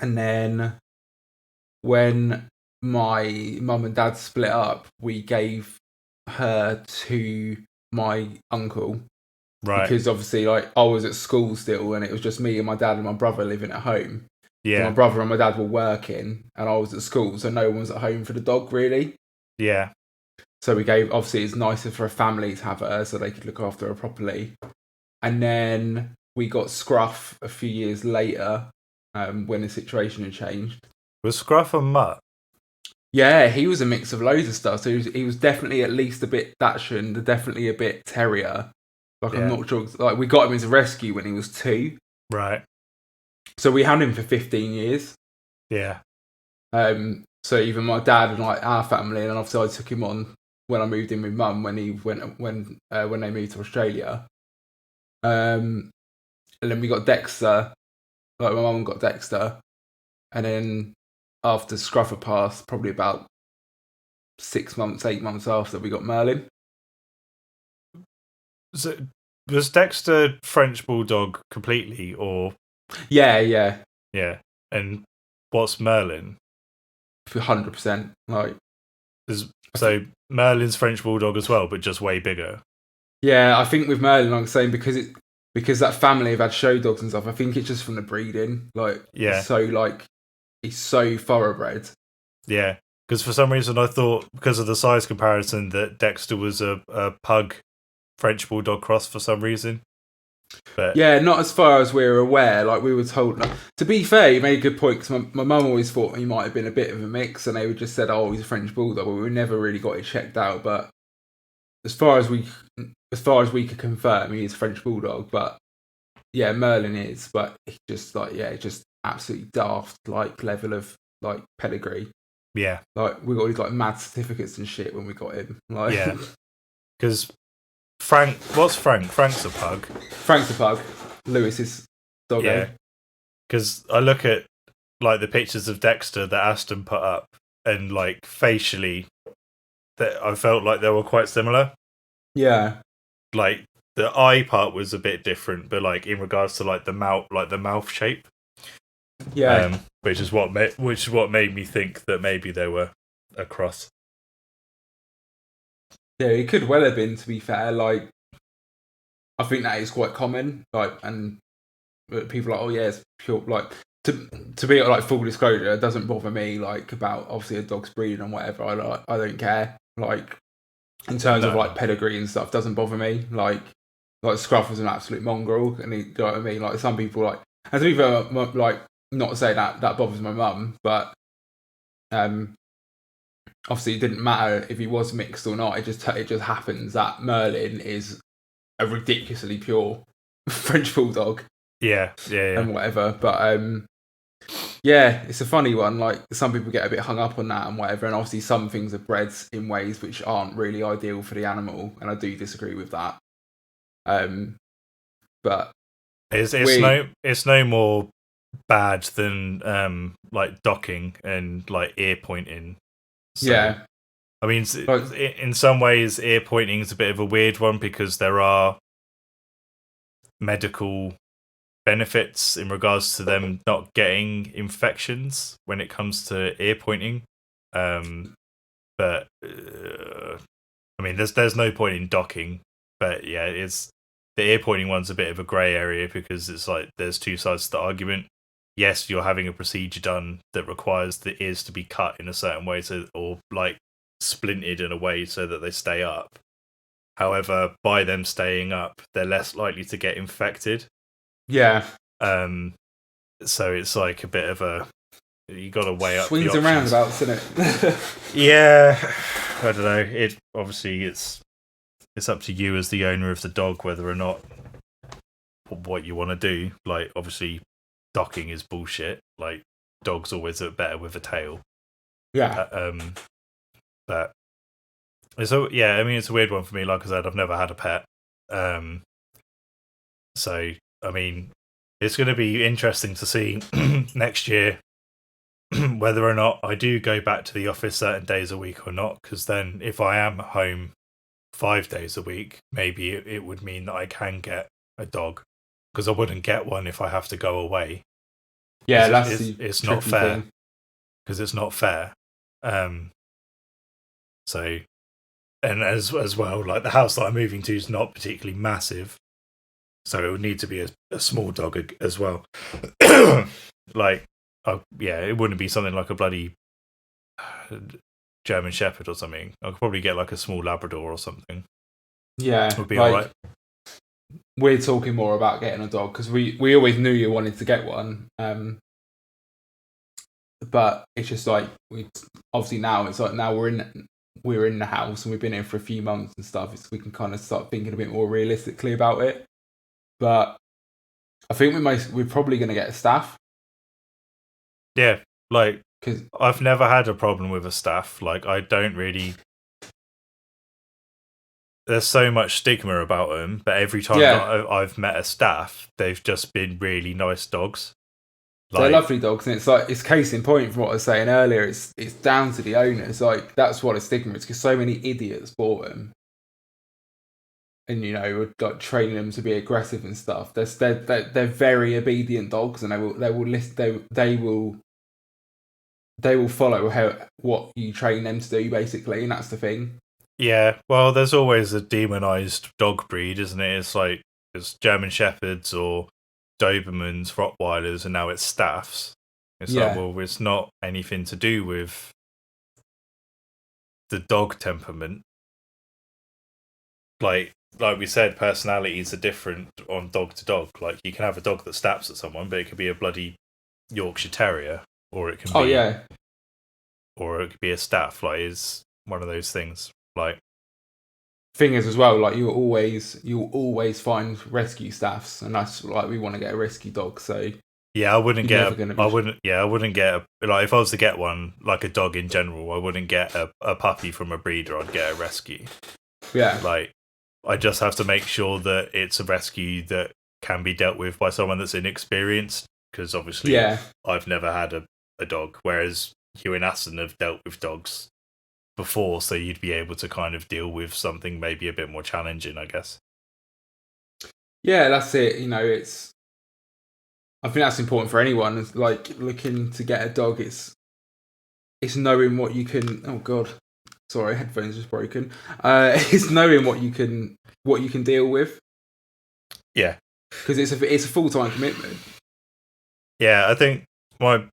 then when my mum and dad split up, we gave her to my uncle. Right. Because obviously, like, I was at school still and it was just me and my dad and my brother living at home. Yeah. So my brother and my dad were working and I was at school, so no one was at home for the dog, really. Yeah. So we gave, obviously, it's nicer for a family to have her so they could look after her properly. And then we got Scruff a few years later when the situation had changed. Was Scruff a mutt? Yeah, he was a mix of loads of stuff. So he was definitely at least a bit Dachshund, definitely a bit terrier. Like, I'm not sure. Like, we got him as a rescue when he was 2. Right. So we had him for 15 years. Yeah. So even my dad and like our family, and obviously I took him on when I moved in with mum when they moved to Australia. And then we got Dexter. Like, my mum got Dexter, and then after Scruffer passed, probably about 6 months, 8 months after, we got Merlin. So was Dexter French Bulldog completely, or? Yeah. And what's Merlin? 100%. Like, so Merlin's French Bulldog as well, but just way bigger. Yeah, I think with Merlin, like I'm saying, because that family have had show dogs and stuff, I think it's just from the breeding. Like, yeah. He's so thoroughbred. Yeah, because for some reason I thought, because of the size comparison, that Dexter was a pug French Bulldog cross for some reason. But yeah, not as far as we're aware. Like, we were told. Like, to be fair, you made a good point, because my mum always thought he might have been a bit of a mix, and they would just said, "Oh, he's a French Bulldog," but we never really got it checked out. But as far as we could confirm, he is French Bulldog. But yeah, Merlin is. But it's just just absolutely daft like level of like pedigree. Yeah, like we got these like mad certificates and shit when we got him. Like, yeah, because what's Frank? Frank's a pug. Frank's a pug. Lewis's dog. Yeah, because I look at like the pictures of Dexter that Aston put up, and like facially, that I felt like they were quite similar. Yeah, like the eye part was a bit different, but like in regards to like the mouth shape. Yeah, which is what made me think that maybe they were a cross. Yeah, it could well have been. To be fair, like, I think that is quite common. Like, and people are like, oh yeah, it's pure. Like, to be like full disclosure, it doesn't bother me. Like, about obviously a dog's breeding and whatever. I don't care. Like, in terms of like pedigree and stuff, doesn't bother me. Like Scruff was an absolute mongrel, and you know what I mean. Like, some people like, and to be fair, like, not to say that bothers my mum, but obviously it didn't matter if he was mixed or not. It just happens that Merlin is a ridiculously pure French Bulldog. Yeah. And whatever. But yeah, it's a funny one. Like, some people get a bit hung up on that and whatever, and obviously some things are bred in ways which aren't really ideal for the animal, and I do disagree with that. But it's no more bad than like docking and like ear pointing. So, yeah, I mean, in some ways, ear pointing is a bit of a weird one because there are medical benefits in regards to them not getting infections when it comes to ear pointing. But I mean, there's no point in docking. But yeah, the ear pointing one's a bit of a grey area because it's like there's two sides to the argument. Yes, you're having a procedure done that requires the ears to be cut in a certain way, or like splinted in a way so that they stay up. However, by them staying up, they're less likely to get infected. Yeah. So it's like a bit of a, you got to weigh up swings the and roundabouts, isn't it? Yeah, I don't know. It obviously it's up to you as the owner of the dog whether or not what you want to do. Like, obviously, docking is bullshit. Like, dogs always look better with a tail. Yeah. But so yeah, I mean, it's a weird one for me. Like I said, I've never had a pet. So I mean, it's going to be interesting to see next year whether or not I do go back to the office certain days a week or not. Because then, if I am home 5 days a week, maybe it would mean that I can get a dog. Because I wouldn't get one if I have to go away. Yeah, that's it's not fair. Because it's not fair. So, and as well, like the house that I'm moving to is not particularly massive, so it would need to be a small dog as well. Like, yeah, it wouldn't be something like a bloody German Shepherd or something. I could probably get like a small Labrador or something. Yeah, it would be alright. We're talking more about getting a dog because we always knew you wanted to get one. But it's just like obviously now it's like now we're in the house and we've been in for a few months and stuff. We can kind of start thinking a bit more realistically about it. But I think we're probably going to get a staff. Yeah, like, because I've never had a problem with a staff. Like, I don't really. There's so much stigma about them, but every time that I've met a staff, they've just been really nice dogs. They're lovely dogs, and it's case in point from what I was saying earlier. It's down to the owners. Like, that's what a stigma is, because so many idiots bought them, and would like training them to be aggressive and stuff. They're very obedient dogs, and they will follow what you train them to do, basically, and that's the thing. Yeah, well, there's always a demonized dog breed, isn't it? It's like it's German Shepherds or Dobermans, Rottweilers, and now it's staffs. It's like, well, it's not anything to do with the dog temperament. Like we said, personalities are different on dog to dog. Like, you can have a dog that snaps at someone, but it could be a bloody Yorkshire Terrier, or it can or it could be a staff. Like, it's one of those things. Like, thing is as well, like you'll always find rescue staffs, and that's like we want to get a rescue dog. So yeah, I wouldn't get like, if I was to get one, like a dog in general, I wouldn't get a puppy from a breeder. I'd get a rescue. Yeah, like, I just have to make sure that it's a rescue that can be dealt with by someone that's inexperienced, because obviously I've never had a dog, whereas you and Aston have dealt with dogs before, so you'd be able to kind of deal with something maybe a bit more challenging, I guess. Yeah, that's it. I think that's important for anyone. It's like looking to get a dog. It's knowing what you can. Oh God, sorry, headphones just broken. It's knowing what you can deal with. Yeah, because it's a full-time commitment. Yeah, I think my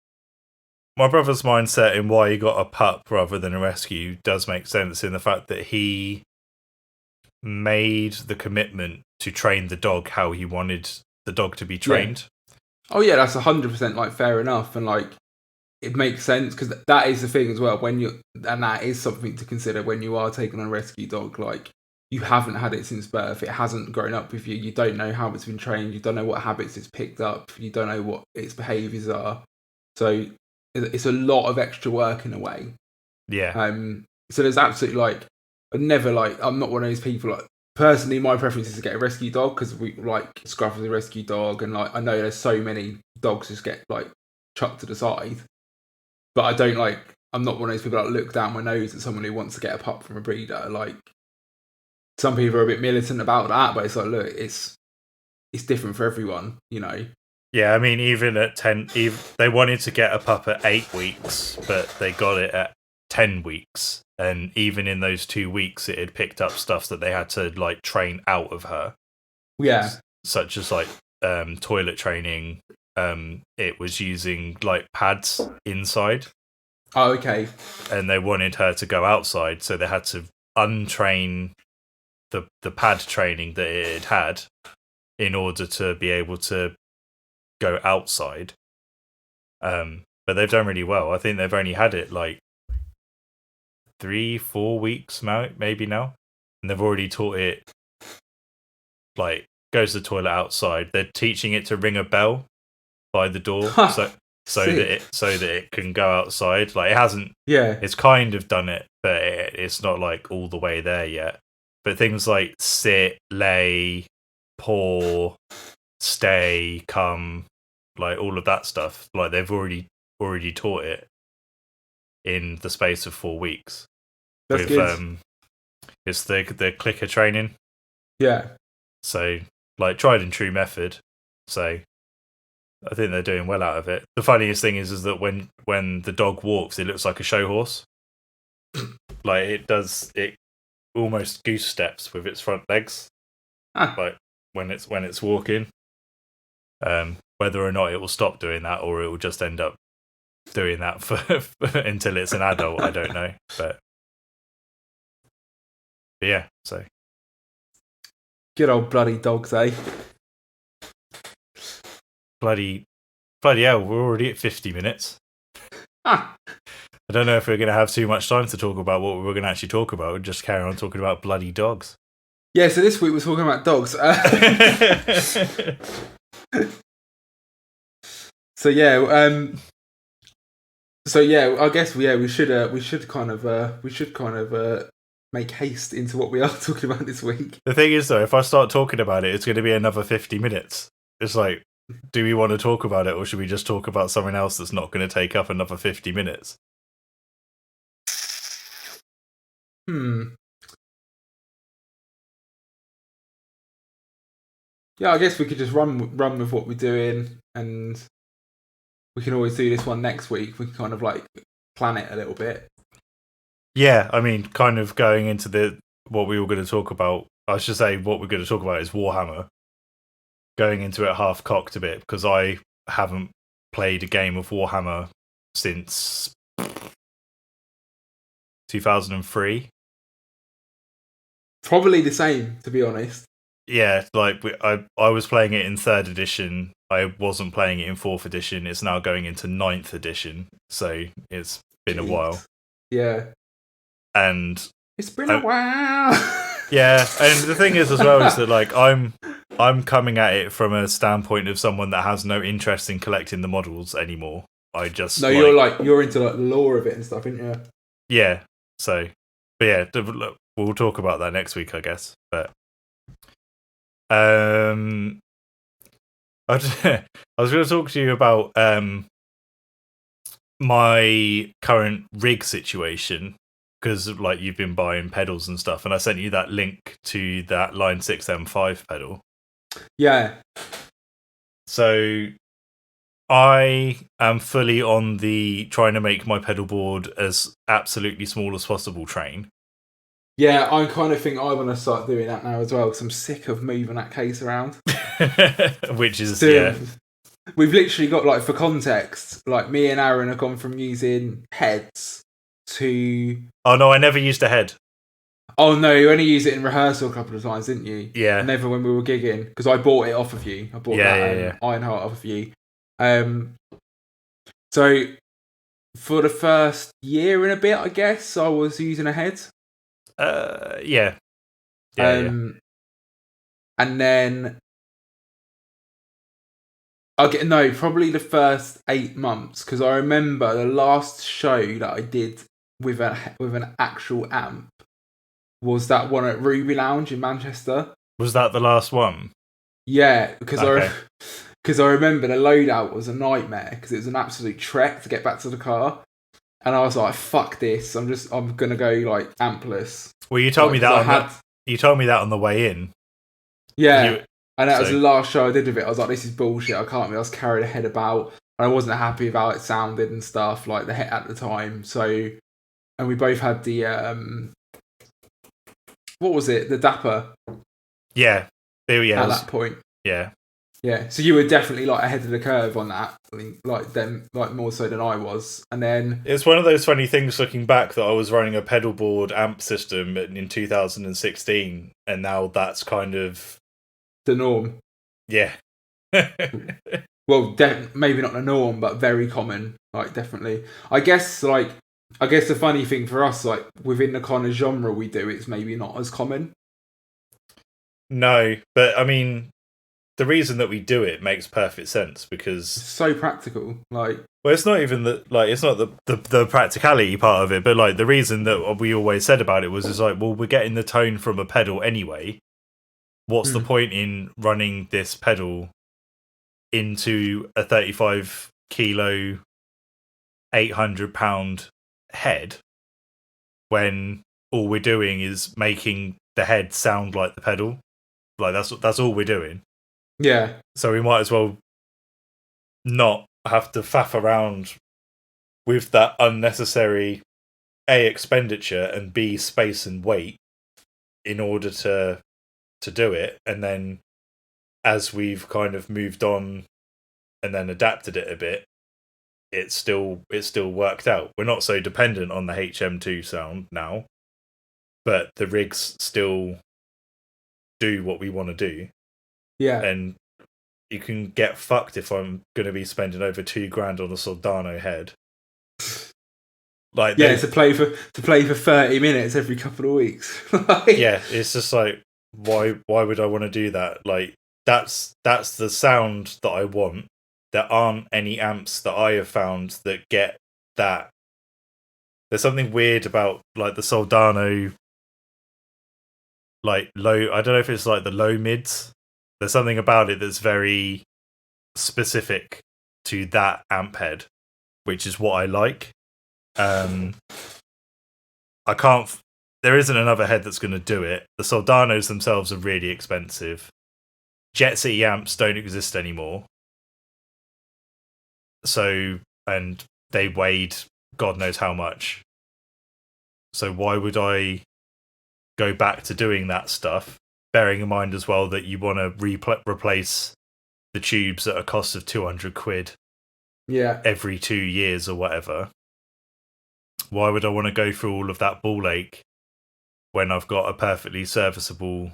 brother's mindset in why he got a pup rather than a rescue does make sense, in the fact that he made the commitment to train the dog how he wanted the dog to be trained. Oh yeah, that's 100% like fair enough, and like it makes sense, because that is the thing as well. And that is something to consider when you are taking on a rescue dog. Like, you haven't had it since birth; it hasn't grown up with you. You don't know how it's been trained. You don't know what habits it's picked up. You don't know what its behaviours are. So it's a lot of extra work in a way. Yeah. So there's absolutely I'm not one of those people. Like, personally, my preference is to get a rescue dog, because we like Scruff as a rescue dog, and like I know there's so many dogs just get like chucked to the side. But I don't like. I'm not one of those people that look down my nose at someone who wants to get a pup from a breeder. Like, some people are a bit militant about that, but it's like, look, it's different for everyone, Yeah, I mean, even at 10, they wanted to get a pup at 8 weeks, but they got it at 10 weeks. And even in those 2 weeks, it had picked up stuff that they had to like train out of her. Yeah. Such as like toilet training. It was using like pads inside. Oh, okay. And they wanted her to go outside, so they had to untrain the pad training that it had in order to be able to go outside. But they've done really well. I think they've only had it like 3-4 weeks now, maybe now, and they've already taught it like goes to the toilet outside, they're teaching it to ring a bell by the door, so that it can go outside. Like, it hasn't. Yeah. It's kind of done it, but it's not like all the way there yet. But things like sit, lay, paw, stay, come, like all of that stuff, like they've already taught it in the space of 4 weeks. That's good. It's the clicker training. Yeah. So, like, tried and true method. So I think they're doing well out of it. The funniest thing is that when the dog walks, it looks like a show horse. Like, it almost goose steps with its front legs. Like when it's walking. Whether or not it will stop doing that, or it will just end up doing that for until it's an adult, I don't know. But yeah, so good old bloody dogs, eh? Bloody hell, we're already at 50 minutes. I don't know if we're going to have too much time to talk about what we're going to actually talk about. We'll just carry on talking about bloody dogs. Yeah, so this week we're talking about dogs. So I guess we should kind of make haste into what we are talking about this week. The thing is, though, if I start talking about it, it's going to be another 50 minutes. It's like, do we want to talk about it, or should we just talk about something else that's not going to take up another 50 minutes? Yeah, I guess we could just run with what we're doing, and we can always do this one next week. We can kind of like plan it a little bit. Yeah, I mean, kind of going into what we were going to talk about. I should say what we're going to talk about is Warhammer. Going into it half cocked a bit, because I haven't played a game of Warhammer since 2003. Probably the same, to be honest. Yeah, like I was playing it in 3rd edition. I wasn't playing it in 4th edition. It's now going into 9th edition, so it's been a while. Yeah. And it's been a while. Yeah, and the thing is as well is that, like, I'm coming at it from a standpoint of someone that has no interest in collecting the models anymore. I just you're into like the lore of it and stuff, aren't you? Yeah. So, but yeah, we'll talk about that next week, I guess. But I was going to talk to you about my current rig situation, because like you've been buying pedals and stuff, and I sent you that link to that Line 6 M5 pedal. Yeah. So I am fully on the trying to make my pedal board as absolutely small as possible train. Yeah, I kind of think I want to start doing that now as well, because I'm sick of moving that case around. Which is, We've literally got, like, for context, like, me and Aaron have gone from using heads to... Oh, no, I never used a head. Oh, no, you only used it in rehearsal a couple of times, didn't you? Yeah. Never when we were gigging, because I bought it off of you. I bought Ironheart off of you. So, for the first year and a bit, I guess, I was using a head. Yeah. And then probably the first 8 months, because I remember the last show that I did with an actual amp was that one at Ruby Lounge in Manchester. Was that the last one? Yeah, because I remember the loadout was a nightmare, because it was an absolute trek to get back to the car. And I was like, fuck this, I'm going to go, like, ampless. Well, you told me that you told me that on the way in. Yeah, and that was the last show I did of it. I was like, this is bullshit, I can't be. I was carrying a head about, and I wasn't happy about it sounded and stuff, like the head at the time. So, and we both had the, what was it? The Dapper. Yeah. At that point. Yeah. Yeah, so you were definitely like ahead of the curve on that, like more so than I was. And then it's one of those funny things looking back that I was running a pedal board amp system in 2016, and now that's kind of the norm. Yeah. Well, maybe not the norm, but very common. Like, definitely. I guess the funny thing for us, like within the kind of genre we do, it's maybe not as common. No, but I mean, the reason that we do it makes perfect sense because It's so practical. Like, well, it's not even that, like, it's not the practicality part of it, but like the reason that we always said about it was like, well, we're getting the tone from a pedal anyway. What's the point in running this pedal into a 35 kilo, 800-pound head when all we're doing is making the head sound like the pedal? Like that's all we're doing. Yeah. So we might as well not have to faff around with that unnecessary A, expenditure, and B, space and weight in order to do it. And then as we've kind of moved on and then adapted it a bit, it still worked out. We're not so dependent on the HM2 sound now, but the rigs still do what we want to do. Yeah. And you can get fucked if I'm going to be spending over $2,000 on a Soldano head. Like, yeah, to play for 30 minutes every couple of weeks. Like, yeah, it's just like, why would I want to do that? Like, that's the sound that I want. There aren't any amps that I have found that get that. There's something weird about like the Soldano, like low. I don't know if it's like the low mids. There's something about it that's very specific to that amp head, which is what I like. I can't. There isn't another head that's going to do it. The Soldanos themselves are really expensive. Jet City amps don't exist anymore. So, and they weighed God knows how much. So why would I go back to doing that stuff? Bearing in mind as well that you want to replace the tubes at a cost of £200 every 2 years or whatever. Why would I want to go through all of that ball ache when I've got a perfectly serviceable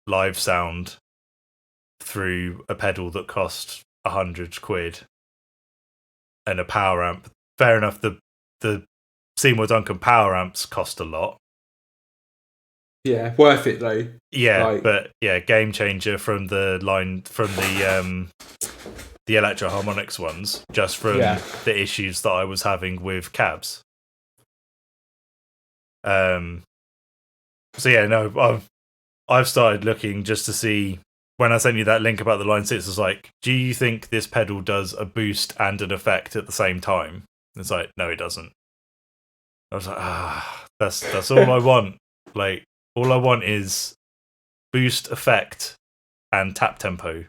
live sound through a pedal that costs £100 and a power amp? Fair enough, the Seymour Duncan power amps cost a lot. Yeah, worth it though. Yeah, like, but yeah, game changer from the line from the Electro Harmonix ones, just from the issues that I was having with cabs. So yeah, no, I've started looking just to see. When I sent you that link about the Line 6, I was like, do you think this pedal does a boost and an effect at the same time? It's like, no, it doesn't. I was like, that's all I want. Like, all I want is boost, effect, and tap tempo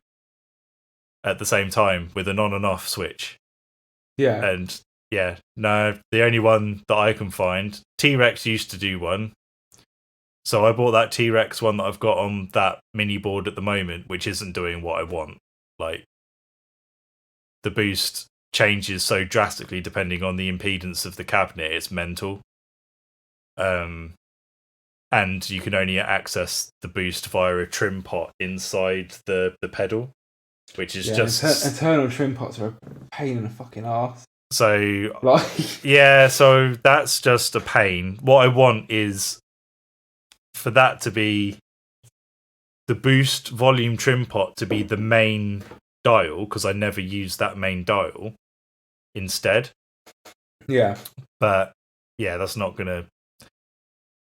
at the same time with an on and off switch. Yeah. And yeah, no, the only one that I can find, T-Rex used to do one. So I bought that T-Rex one that I've got on that mini board at the moment, which isn't doing what I want. Like, the boost changes so drastically depending on the impedance of the cabinet, it's mental. And you can only access the boost via a trim pot inside the pedal, which is just... internal trim pots are a pain in the fucking arse. So, like, yeah, so that's just a pain. What I want is for that to be the boost volume trim pot to be the main dial, because I never use that main dial instead. Yeah. But yeah, that's not going to,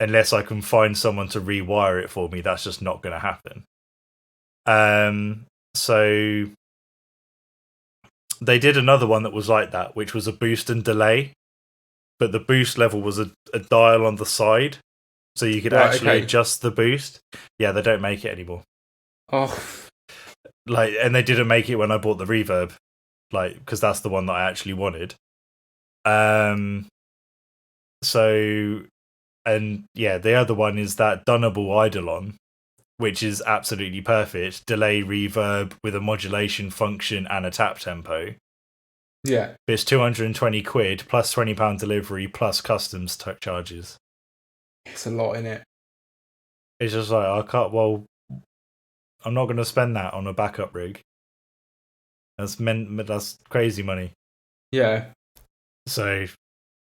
unless I can find someone to rewire it for me, that's just not going to happen. So they did another one that was like that, which was a boost and delay, but the boost level was a dial on the side, so you could actually adjust the boost. Yeah, they don't make it anymore. Oh, like, and they didn't make it when I bought the reverb, like, because that's the one that I actually wanted. So, and yeah, the other one is that Dunnable Eidolon, which is absolutely perfect. Delay reverb with a modulation function and a tap tempo. Yeah. But it's £220 plus £20 delivery plus customs charges. It's a lot in it. It's just like, I'm not going to spend that on a backup rig. That's crazy money. Yeah. So,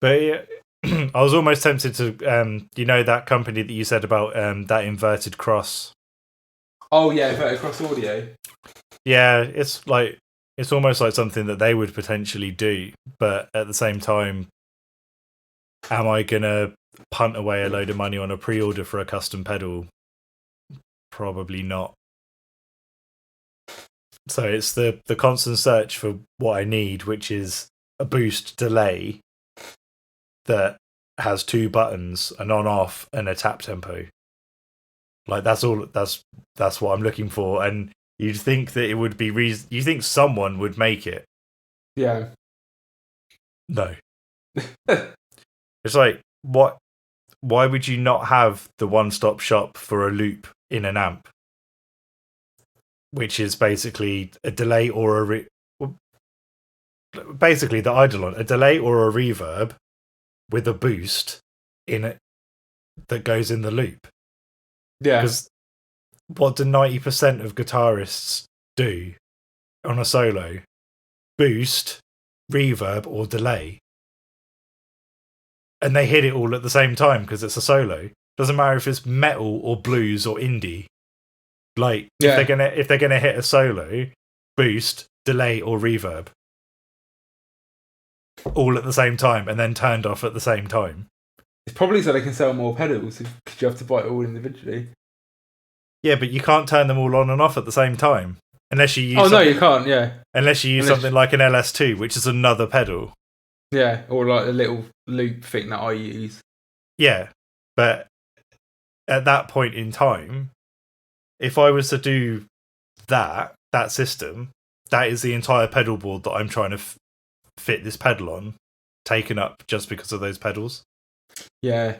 but yeah, I was almost tempted to, that company that you said about that inverted cross. Oh yeah, inverted cross audio. Yeah, it's almost like something that they would potentially do, but at the same time, am I gonna punt away a load of money on a pre-order for a custom pedal? Probably not. So it's the constant search for what I need, which is a boost delay that has 2 buttons, an on-off and a tap tempo. Like that's all. That's what I'm looking for, and you'd think that it would be you think someone would make it. Yeah. No. It's like, what? Why would you not have the one-stop shop for a loop in an amp, which is basically a delay or basically the Eidolon, a delay or a reverb with a boost in it that goes in the loop? Yeah. Because what do 90% of guitarists do on a solo? Boost, reverb, or delay. And they hit it all at the same time because it's a solo. Doesn't matter if it's metal or blues or indie. Like, if they're gonna hit a solo, boost, delay, or reverb, all at the same time, and then turned off at the same time. It's probably so they can sell more pedals because you have to buy it all individually. Yeah, but you can't turn them all on and off at the same time unless you use. Oh no, you can't. Yeah. Unless you use something like an LS2, which is another pedal. Yeah, or like a little loop thing that I use. Yeah, but at that point in time, if I was to do that system, that is the entire pedal board that I'm trying to fit this pedal on, taken up just because of those pedals. Yeah.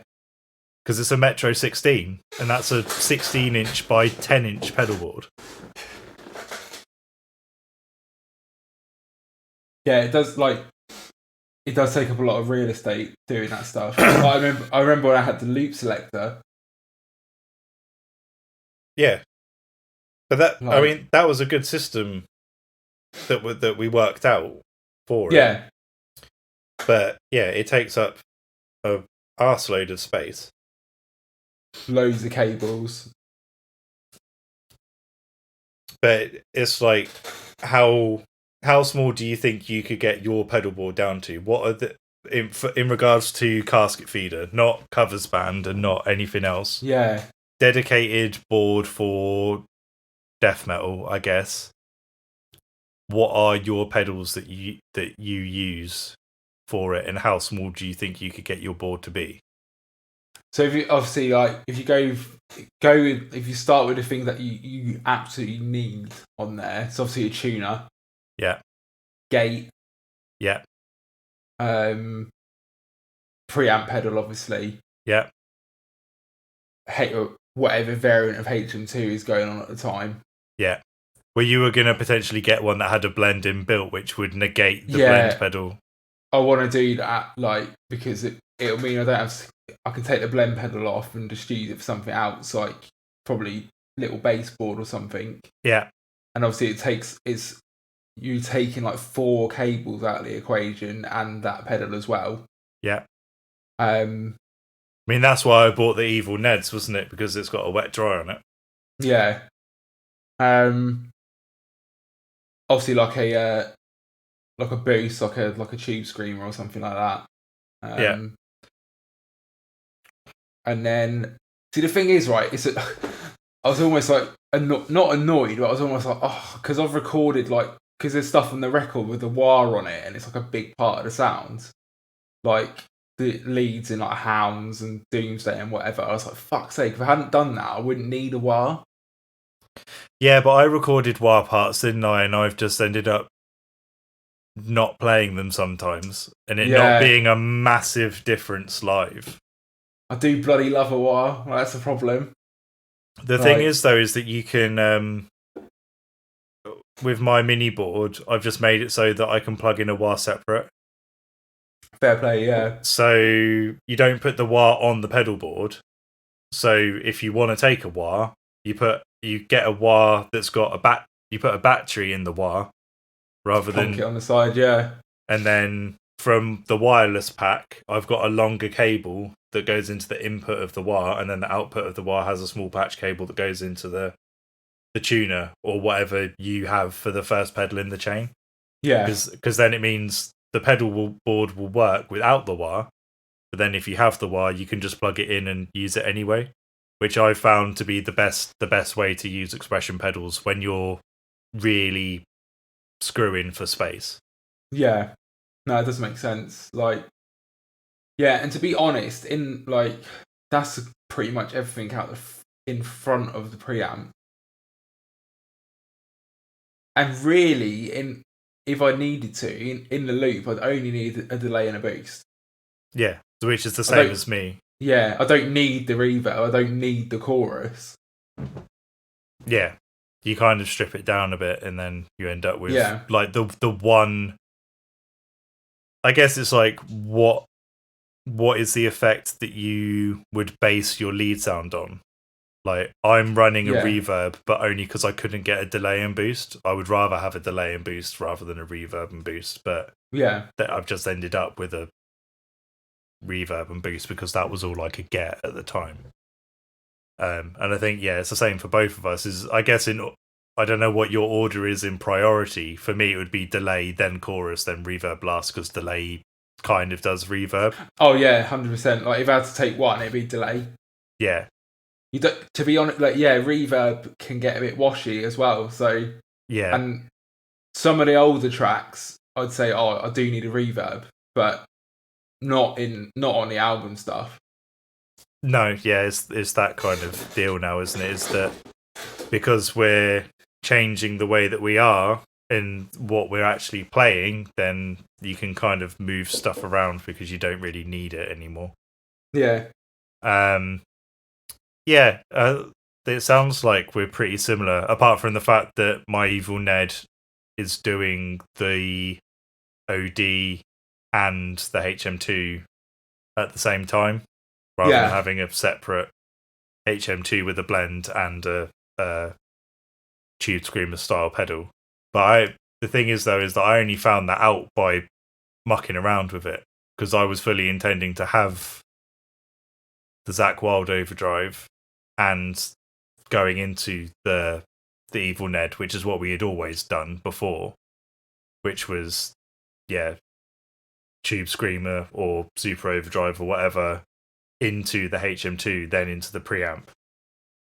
Because it's a Metro 16, and that's a 16-inch by 10-inch pedal board. Yeah, it does take up a lot of real estate doing that stuff. I remember when I had the loop selector. Yeah, but that was a good system that we worked out for it. Yeah, but yeah, it takes up a arse load of space, loads of cables. But it's like, how small do you think you could get your pedal board down to? What are the in regards to casket feeder, not covers band and not anything else? Yeah, dedicated board for death metal, I guess. What are your pedals that you use for it, and how small do you think you could get your board to be? So if you obviously if you start with the thing that you absolutely need on there, it's obviously a tuner. Yeah. Gate. Yeah. Preamp pedal, obviously. Yeah. Whatever variant of HM2 is going on at the time. Yeah. Well, you were going to potentially get one that had a blend inbuilt, which would negate the blend pedal. I want to do that, because it'll mean I can take the blend pedal off and just use it for something else, like probably little baseboard or something. Yeah. And obviously you're taking like 4 cables out of the equation and that pedal as well. Yeah. I mean, that's why I bought the Evil Neds, wasn't it? Because it's got a wet dry on it. Yeah. Obviously, like a boost, like a tube screamer or something like that. Yeah. And then, see, the thing is, right? I was almost like not annoyed, but I was almost like, because I've recorded because there's stuff on the record with the wah on it, and it's like a big part of the sound, like the leads in like Hounds and Doomsday and whatever. I was like, fuck's sake, if I hadn't done that, I wouldn't need a wah. Yeah, but I recorded wah parts, didn't I? And I've just ended up not playing them sometimes, and it not being a massive difference live. I do bloody love a wah. That's the problem. The thing is, though, is that you can, with my mini board, I've just made it so that I can plug in a wah separate. Fair play, yeah. So you don't put the wah on the pedal board. So if you want to take a wah, you get a wah that's got you put a battery in the wah rather than it on the side, yeah. And then from the wireless pack, I've got a longer cable that goes into the input of the wah, and then the output of the wah has a small patch cable that goes into the the tuner or whatever you have for the first pedal in the chain. Yeah. Because then it means the pedal board will work without the wah. But then if you have the wah, you can just plug it in and use it anyway, which I've found to be the best way to use expression pedals when you're really screwing for space. Yeah. No, it does make sense. Like, yeah, and to be honest, that's pretty much everything out in front of the preamp. And really, if I needed to, in the loop, I'd only need a delay and a boost. Yeah, which is the same as me. Yeah, I don't need the reverb. I don't need the chorus. Yeah, you kind of strip it down a bit, and then you end up with like the one. I guess it's like what is the effect that you would base your lead sound on? Like, I'm running a reverb, but only because I couldn't get a delay and boost. I would rather have a delay and boost rather than a reverb and boost. But I've just ended up with a reverb and boost because that was all I could get at the time. And I think, it's the same for both of us. I guess I don't know what your order is in priority. For me, it would be delay, then chorus, then reverb last, because delay kind of does reverb. Oh yeah, 100%. Like, if I had to take one, it'd be delay. Yeah. You don't, to be honest, reverb can get a bit washy as well. So and some of the older tracks, I'd say, I do need a reverb, but not on the album stuff. No, it's that kind of deal now, isn't it? Is that because we're changing the way that we are in what we're actually playing, then you can kind of move stuff around because you don't really need it anymore. Yeah. It sounds like we're pretty similar, apart from the fact that my Evil Ned is doing the OD and the HM2 at the same time, rather than having a separate HM2 with a blend and a Tube Screamer style pedal. But the thing is, though, is that I only found that out by mucking around with it, because I was fully intending to have the Zakk Wylde overdrive and going into the Evil Ned, which is what we had always done before, which was Tube Screamer or Super Overdrive or whatever into the HM2, then into the preamp.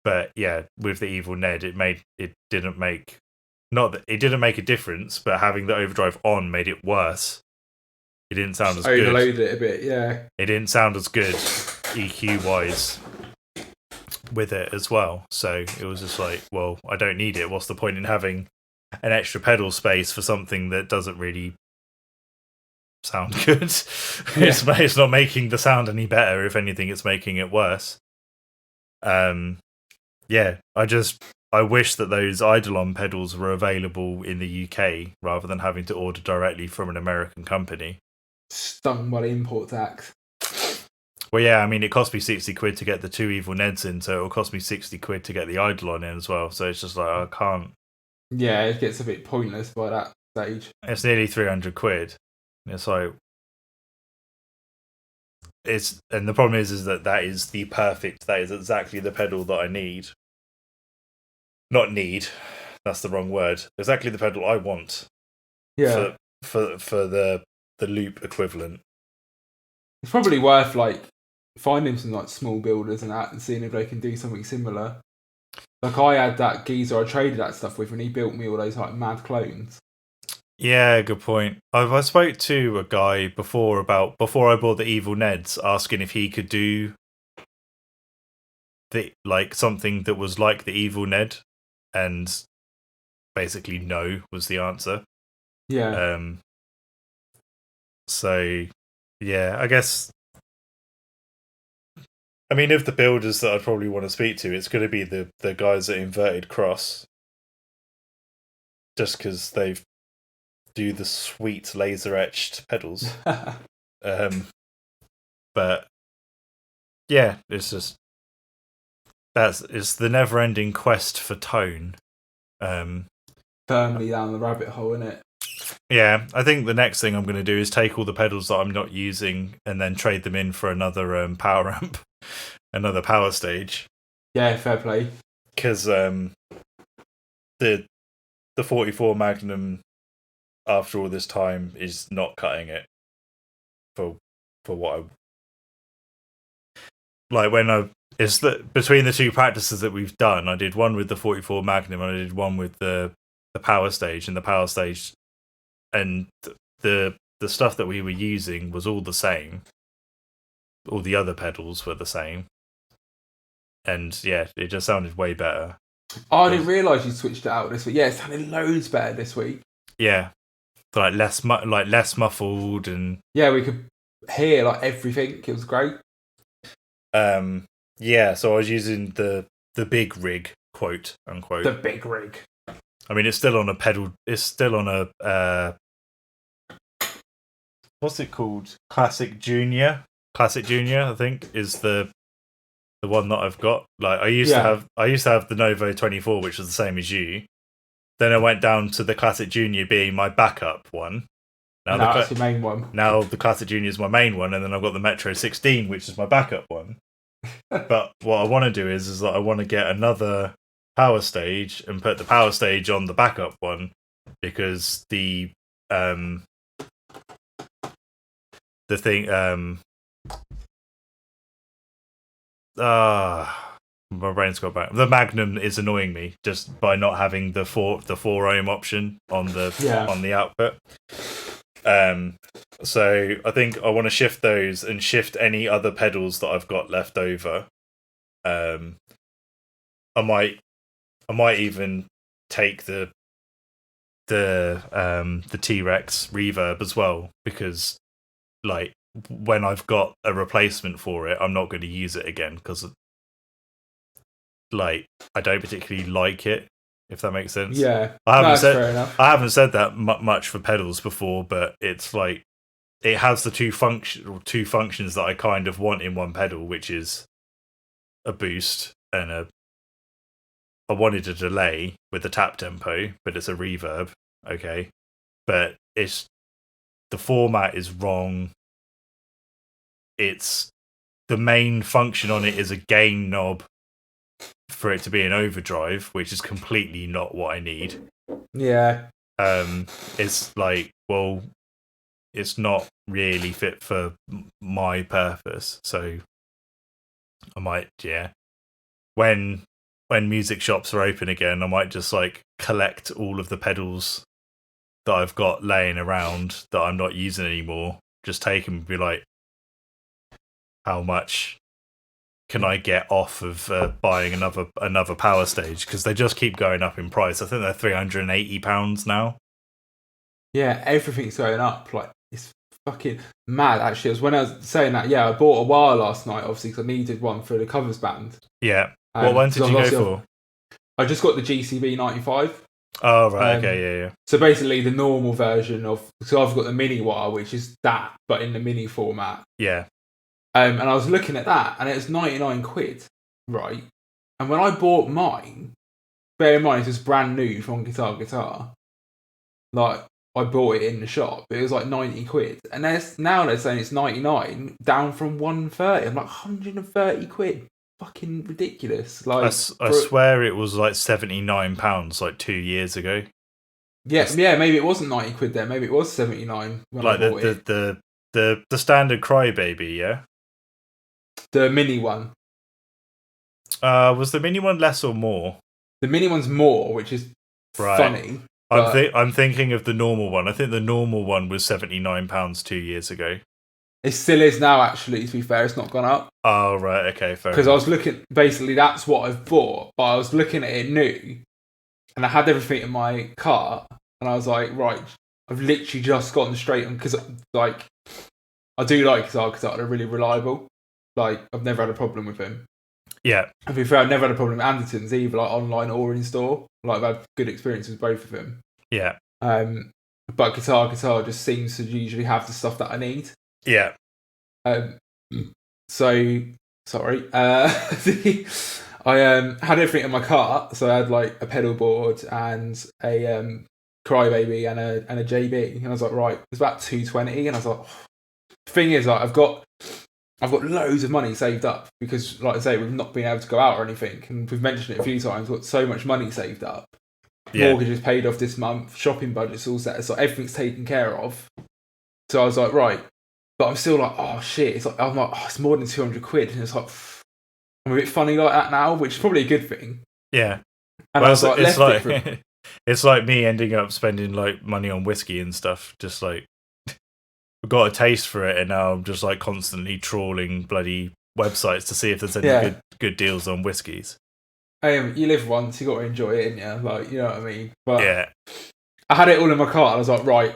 But with the Evil Ned, it didn't make a difference, but having the overdrive on made it worse. It didn't sound as good. Overloaded it a bit, yeah. It didn't sound as good EQ wise with it as well. So it was just like, well, I don't need it. What's the point in having an extra pedal space for something that doesn't really sound good? It's not making the sound any better. If anything, it's making it worse. I wish that those Eidolon pedals were available in the UK rather than having to order directly from an American company. Stung by the import tax. Well, yeah, I mean, it cost me 60 quid to get the two Evil Neds in, so it'll cost me 60 quid to get the Eidolon in as well. So it's just like, I can't. Yeah, it gets a bit pointless by that stage. It's nearly 300 quid. It's like, and the problem is that is exactly the pedal that I need. Not need, that's the wrong word. Exactly the pedal I want. Yeah. For the loop equivalent. It's probably worth finding some small builders and that and seeing if they can do something similar. Like, I had that geezer I traded that stuff with, and he built me all those mad clones. Yeah, good point. I spoke to a guy before I bought the Evil Neds, asking if he could do something that was like the Evil Ned, and basically no was the answer. Yeah. So yeah, I guess. I mean, of the builders that I'd probably want to speak to, it's going to be the guys at Inverted Cross, just because they do the sweet laser etched pedals. But yeah, it's just it's the never ending quest for tone. Firmly down the rabbit hole, innit? Yeah, I think the next thing I'm going to do is take all the pedals that I'm not using and then trade them in for another power amp, another power stage. Yeah, fair play. Because the 44 Magnum after all this time is not cutting it for what I like. It's between the two practices that we've done, I did one with the 44 Magnum and I did one with the power stage, and the power stage and the stuff that we were using was all the same. All the other pedals were the same, and yeah, it just sounded way better. Oh, I didn't realise you switched it out this week. Yeah, it sounded loads better this week. Yeah, like less muffled, and yeah, we could hear like everything. It was great. Yeah, so I was using the big rig, quote unquote. The big rig. I mean, it's still on a pedal. It's still on a what's it called? Classic Junior, I think, is the one that I've got. Like I used to have the Novo 24, which was the same as you. Then I went down to the Classic Junior being my backup one. Now that's your main one. Now the Classic Junior is my main one, and then I've got the Metro 16, which is my backup one. But what I want to do is that I want to get another power stage and put the power stage on the backup one, because the thing my brain's got back. The Magnum is annoying me just by not having the 4 ohm option on the output. So I think I want to shift those and shift any other pedals that I've got left over. I might even take the T-Rex reverb as well, because like when I've got a replacement for it, I'm not going to use it again because like I don't particularly like it, if that makes sense. Yeah, fair enough. I haven't said that much for pedals before, but it's like it has the two functions that I kind of want in one pedal, which is a boost and I wanted a delay with the tap tempo, but it's a reverb, okay. But it's the format is wrong. It's the main function on it is a gain knob for it to be an overdrive, which is completely not what I need. Yeah. It's like, well, it's not really fit for my purpose, so I might, when music shops are open again, I might just like collect all of the pedals that I've got laying around that I'm not using anymore, just take them and be like, how much can I get off of buying another power stage? Because they just keep going up in price. I think they're £380 now. Yeah, everything's going up. Like, it's fucking mad, actually. It was when I was saying that, I bought a wire last night, obviously, because I needed one for the covers band. Yeah. What one did you go for? I just got the GCB 95. Oh, right, okay, yeah. So basically the normal version so I've got the mini wire, which is that, but in the mini format. Yeah. And I was looking at that, and it was 99 quid, right? And when I bought mine, bear in mind, it was brand new from Guitar. Like, I bought it in the shop. It was like 90 quid. And now they're saying it's 99, down from 130. I'm like, 130 quid. Fucking ridiculous. Like, I swear it was like £79 like 2 years ago. Yeah, maybe it wasn't 90 quid then. Maybe it was 79 when I bought it. The standard Crybaby, yeah? The mini one. Was the mini one less or more? The mini one's more, which is funny. I'm thinking of the normal one. I think the normal one was £79 2 years ago. It still is now, actually, to be fair. It's not gone up. Oh, right, okay, fair enough. Because I was looking, basically, that's what I've bought, but I was looking at it new, and I had everything in my cart, and I was like, right, I've literally just gotten straight on, because, like, I do like Guitar. They're really reliable. Like, I've never had a problem with him. Yeah. To be fair, I've never had a problem with Anderton's either, like online or in store. Like, I've had good experiences with both of them. Yeah. But Guitar just seems to usually have the stuff that I need. Yeah. So sorry. I had everything in my cart. So I had like a pedal board and a Crybaby and a JB. And I was like, right, it's about $220. And I was like, the thing is, like, I've got loads of money saved up because, like I say, we've not been able to go out or anything, and we've mentioned it a few times. We've got so much money saved up, Yeah. Mortgage is paid off this month. Shopping budget's all set. So everything's taken care of. So I was like, right. But I'm still like, oh shit. I'm like, oh, it's more than 200 quid. And it's like, I'm a bit funny like that now, which is probably a good thing. Yeah. And well, I was like, it's left like, it for... it's like me ending up spending like money on whiskey and stuff. Just like, I've got a taste for it, and now I'm just like constantly trawling bloody websites to see if there's any good deals on whiskies. You live once, you got to enjoy it, innit? Like, you know what I mean? But yeah. I had it all in my cart, and I was like, right,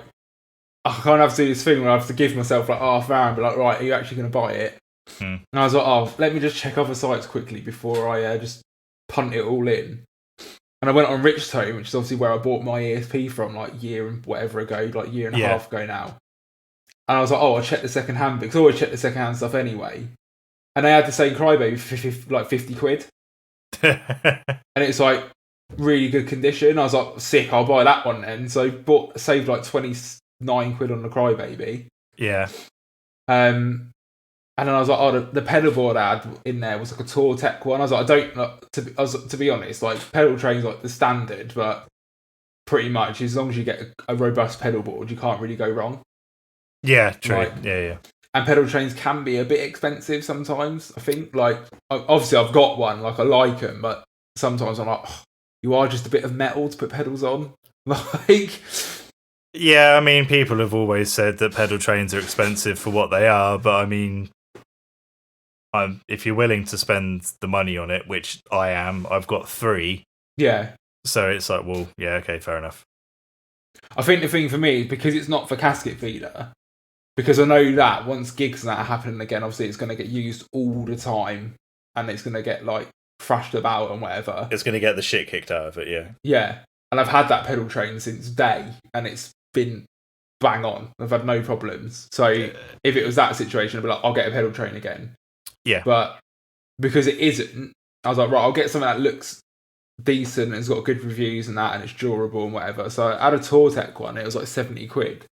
I kind of have to do this thing where I have to give myself like half an hour and be like, right, are you actually going to buy it? And I was like, oh, let me just check other sites quickly before I just punt it all in. And I went on Richstone, which is obviously where I bought my ESP from, like year and whatever ago, like year and a half ago now. And I was like, oh, I'll check the second hand, because I always check the second hand stuff anyway. And they had the same Crybaby for like 50 quid. And it's like really good condition. I was like, sick, I'll buy that one then. So I saved like 29 quid on the Crybaby. Yeah. And then I was like, oh, the pedal board I had in there was like a Tour Tech one. I was like, to be honest, like pedal train's like the standard, but pretty much as long as you get a robust pedal board, you can't really go wrong. Yeah, true. Like, yeah. And pedal trains can be a bit expensive sometimes, I think. Like, obviously I've got one, like I like them, but sometimes I'm like, oh, you are just a bit of metal to put pedals on. Like... Yeah, I mean, people have always said that pedal trains are expensive for what they are, but I mean, if you're willing to spend the money on it, which I am, I've got 3. Yeah. So it's like, well, yeah, okay, fair enough. I think the thing for me is because it's not for casket feeder, because I know that once gigs and that are happening again, obviously it's going to get used all the time and it's going to get like thrashed about and whatever. It's going to get the shit kicked out of it, yeah. Yeah. And I've had that pedal train since day and it's been bang on. I've had no problems. So if it was that situation, I'd be like, I'll get a pedal train again. Yeah. But because it isn't, I was like, right, I'll get something that looks decent and it's got good reviews and that and it's durable and whatever. So I had a Tour Tech one, it was like 70 quid.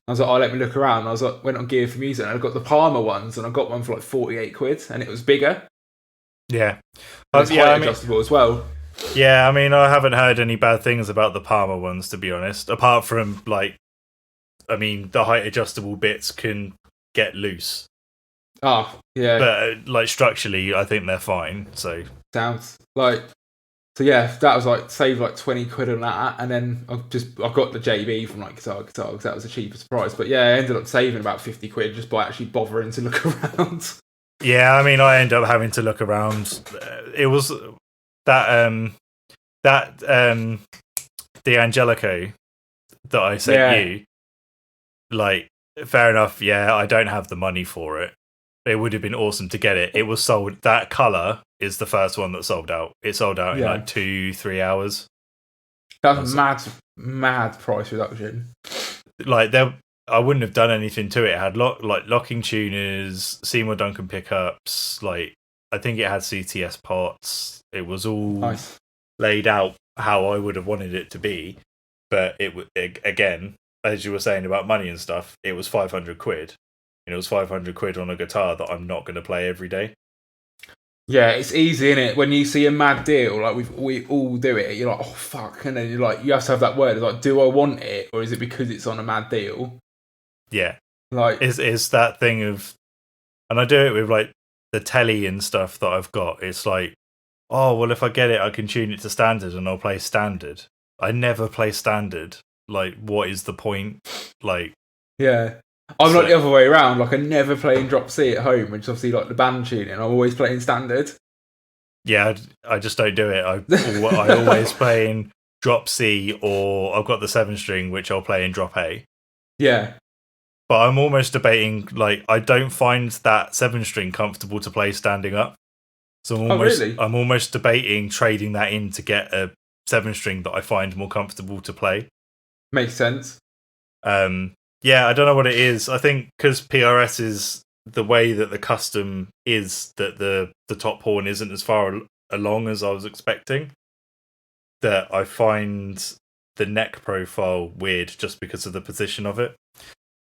I was like, oh, let me look around. I was like, went on Gear for Music and I got the Palmer ones and I got one for like 48 quid and it was bigger. Yeah. And it's height adjustable as well. Yeah, I mean, I haven't heard any bad things about the Palmer ones, to be honest. Apart from, like, I mean, the height adjustable bits can get loose. Oh, yeah. But, like, structurally, I think they're fine, so... Sounds like... So, yeah, that was, like, saved, like, 20 quid on that. And then I got the JB from, like, Guitar, because that was the cheapest price. But, yeah, I ended up saving about 50 quid just by actually bothering to look around. Yeah, I mean, I ended up having to look around. It was... the Angelico that I sent you, like, fair enough, yeah, I don't have the money for it. It would have been awesome to get it. It was sold, that colour is the first one that sold out. It sold out in like 2-3 hours. That's mad price reduction. Like, I wouldn't have done anything to it. It had locking tuners, Seymour Duncan pickups, like, I think it had CTS pots. It was all laid out how I would have wanted it to be. But again, as you were saying about money and stuff, it was 500 quid. And it was 500 quid on a guitar that I'm not going to play every day. Yeah, it's easy, innit? When you see a mad deal, like we all do it, you're like, oh, fuck. And then you're like, you have to have that word. It's like, do I want it? Or is it because it's on a mad deal? Yeah. Like, it's that thing of... And I do it with, like, the telly and stuff that I've got. It's like, oh, well, if I get it, I can tune it to standard and I'll play standard. I never play standard. Like, what is the point? Like... Yeah. I'm like the other way around. Like, I never play in drop C at home, which is obviously like the band tuning. I'm always playing standard. Yeah, I just don't do it. I always play in drop C, or I've got the 7-string, which I'll play in drop A. Yeah. But I'm almost debating, like, I don't find that 7-string comfortable to play standing up. So I'm almost debating trading that in to get a 7-string that I find more comfortable to play. Makes sense. Yeah, I don't know what it is. I think because PRS is the way that the custom is, that the top horn isn't as far along as I was expecting, that I find the neck profile weird just because of the position of it.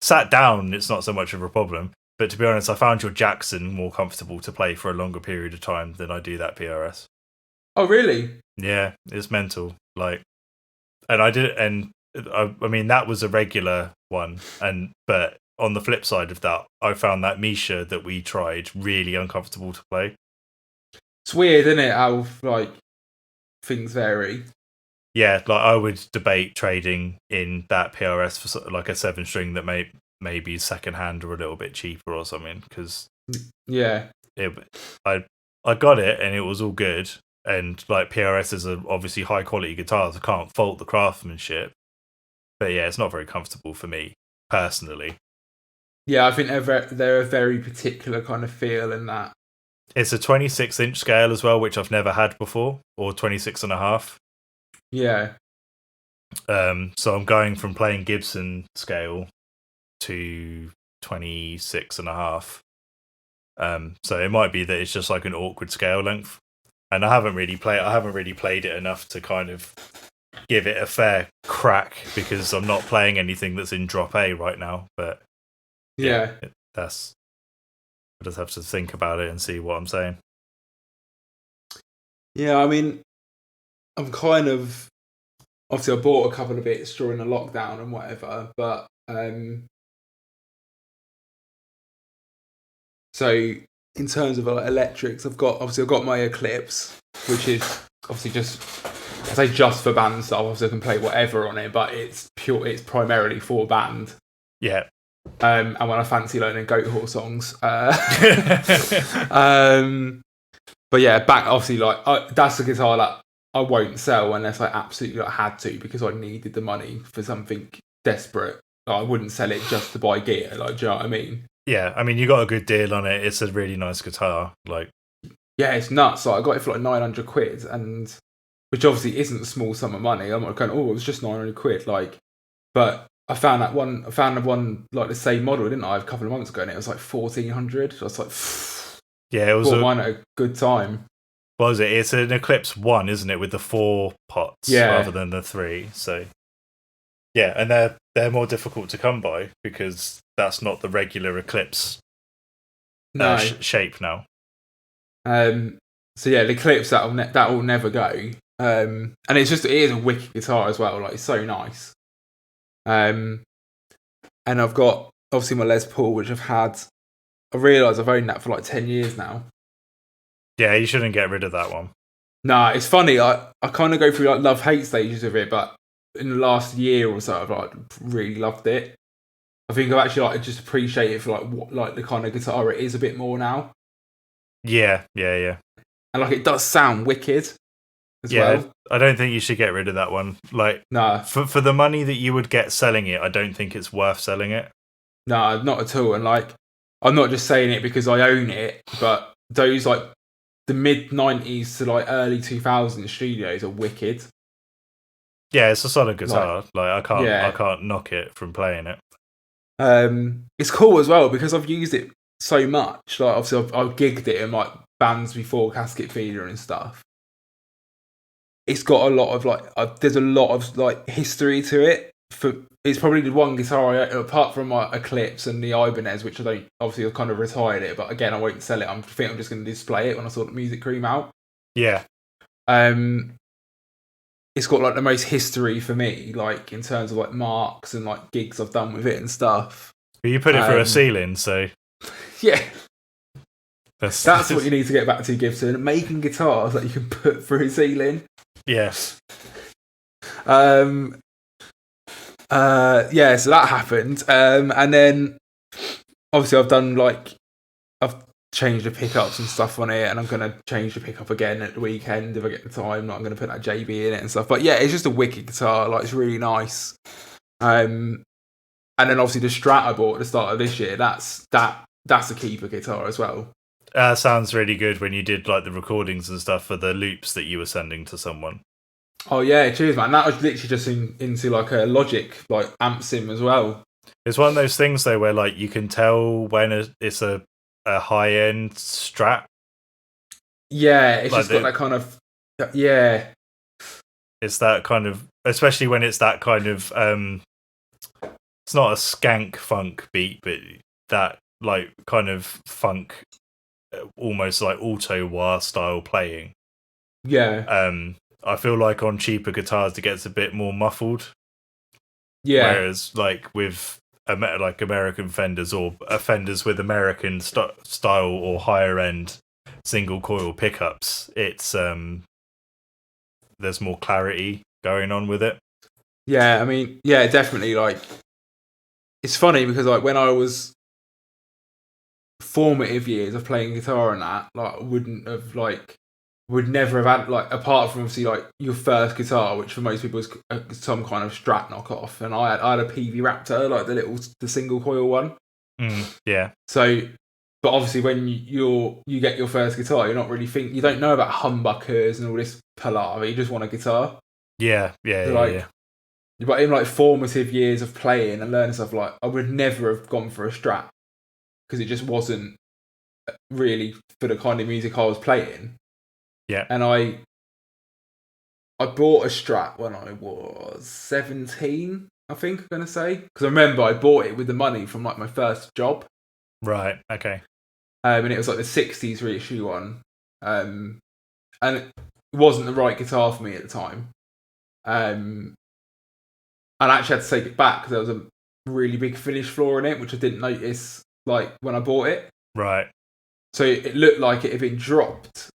Sat down, it's not so much of a problem. But to be honest, I found your Jackson more comfortable to play for a longer period of time than I do that PRS. Oh, really? Yeah, it's mental. Like, and I did, and I mean that was a regular one, but on the flip side of that, I found that Misha that we tried really uncomfortable to play. It's weird, isn't it? How like things vary. Yeah, like I would debate trading in that PRS for like a 7-string that maybe second hand or a little bit cheaper or something, because yeah, I got it and it was all good, and like PRSs are obviously high quality guitars. I can't fault the craftsmanship, but yeah, it's not very comfortable for me personally. Yeah, I think they're a very particular kind of feel in that. It's a 26-inch scale as well, which I've never had before, or 26 and a half. Yeah. So I'm going from playing Gibson scale to 26 and a half. So it might be that it's just like an awkward scale length, and I haven't really played it enough to kind of give it a fair crack, because I'm not playing anything that's in drop A right now. But Yeah. I just have to think about it and see what I'm saying. Yeah, I mean, I'm kind of obviously I bought a couple of bits during the lockdown and whatever, but so in terms of like electrics, I've got my Eclipse, which is obviously just for band stuff. Obviously I can play whatever on it, but it's primarily for band. Yeah. And when I fancy learning goat horse songs. But yeah, back obviously that's the guitar that I won't sell unless I absolutely had to, because I needed the money for something desperate. I wouldn't sell it just to buy gear. Do you know what I mean? Yeah, I mean, you got a good deal on it. It's a really nice guitar. Yeah, it's nuts. I got it for like 900 quid, and which obviously isn't a small sum of money. I'm not going, oh, it was just 900 quid. But I found the one like the same model, didn't I, a couple of months ago, and it was like 1,400. So I was like, yeah, it was mine at a good time. What was it? It's an Eclipse 1, isn't it, with the 4 pots rather than the 3. So yeah, and they're more difficult to come by, because that's not the regular Eclipse shape now. So yeah, the Eclipse that will never go. And it is a wicked guitar as well. Like, it's so nice. And I've got obviously my Les Paul, which I realised I've owned that for like 10 years now. Yeah, you shouldn't get rid of that one. Nah, it's funny. I kind of go through like love-hate stages of it, but in the last year or so, I've like really loved it. I think I've actually like just appreciate it for like what, like the kind of guitar it is a bit more now. Yeah. And like it does sound wicked as well. I don't think you should get rid of that one. Like, nah, for the money that you would get selling it, I don't think it's worth selling it. Nah, not at all. And like, I'm not just saying it because I own it, but those like the mid 90s to like early 2000s studios are wicked. Yeah, it's a solid guitar. I can't knock it from playing it. It's cool as well because I've used it so much. Like, obviously I've gigged it in like bands before, Casket Feeder and stuff. It's got a lot of there's a lot of like history to it. It's probably the one guitar apart from my Eclipse and the Ibanez, which I don't, obviously I've kind of retired it, but again I won't sell it. I think I'm just going to display it when I sort the Music Cream out. Yeah. It's got like the most history for me, like in terms of like marks and like gigs I've done with it and stuff. But you put it for a ceiling, so yeah. That's what you need to get back to, Gibson. Making guitars that you can put through a ceiling. Yes. Yeah, so that happened. And then obviously I've changed the pickups and stuff on it, and I'm gonna change the pickup again at the weekend if I get the time. I'm gonna put that JB in it and stuff. But yeah, it's just a wicked guitar, like it's really nice. And then obviously the Strat I bought at the start of this year, that's a keeper guitar as well. Sounds really good when you did like the recordings and stuff for the loops that you were sending to someone. Oh yeah, cheers man. That was literally just into like a Logic like amp sim as well. It's one of those things though where like you can tell when it's a high end Strat. Yeah, it's like just got that kind of It's that kind of, especially when it's that kind of it's not a skank funk beat, but that like kind of funk, almost like auto wah style playing. Yeah. I feel like on cheaper guitars it gets a bit more muffled. Yeah. Whereas like with like American Fenders or Fenders with American style or higher end single coil pickups, it's there's more clarity going on with it. Yeah, I mean, yeah, definitely. Like, it's funny because like when I was formative years of playing guitar and that, like, I wouldn't have like would never have had like apart from obviously like your first guitar, which for most people is some kind of Strat knockoff, and I had a PV Raptor, like the single coil one. Yeah. So, but obviously when you get your first guitar, you're not really you don't know about humbuckers and all this palaver. You just want a guitar. Yeah. But in like formative years of playing and learning stuff, like I would never have gone for a Strat because it just wasn't really for the kind of music I was playing. Yeah. And I bought a Strat when I was 17, I think I'm going to say. Because I remember I bought it with the money from like my first job. Right, okay. And it was like the 60s reissue one. And it wasn't the right guitar for me at the time. And I actually had to take it back because there was a really big finish flaw in it, which I didn't notice like when I bought it. Right. So it looked like it had been dropped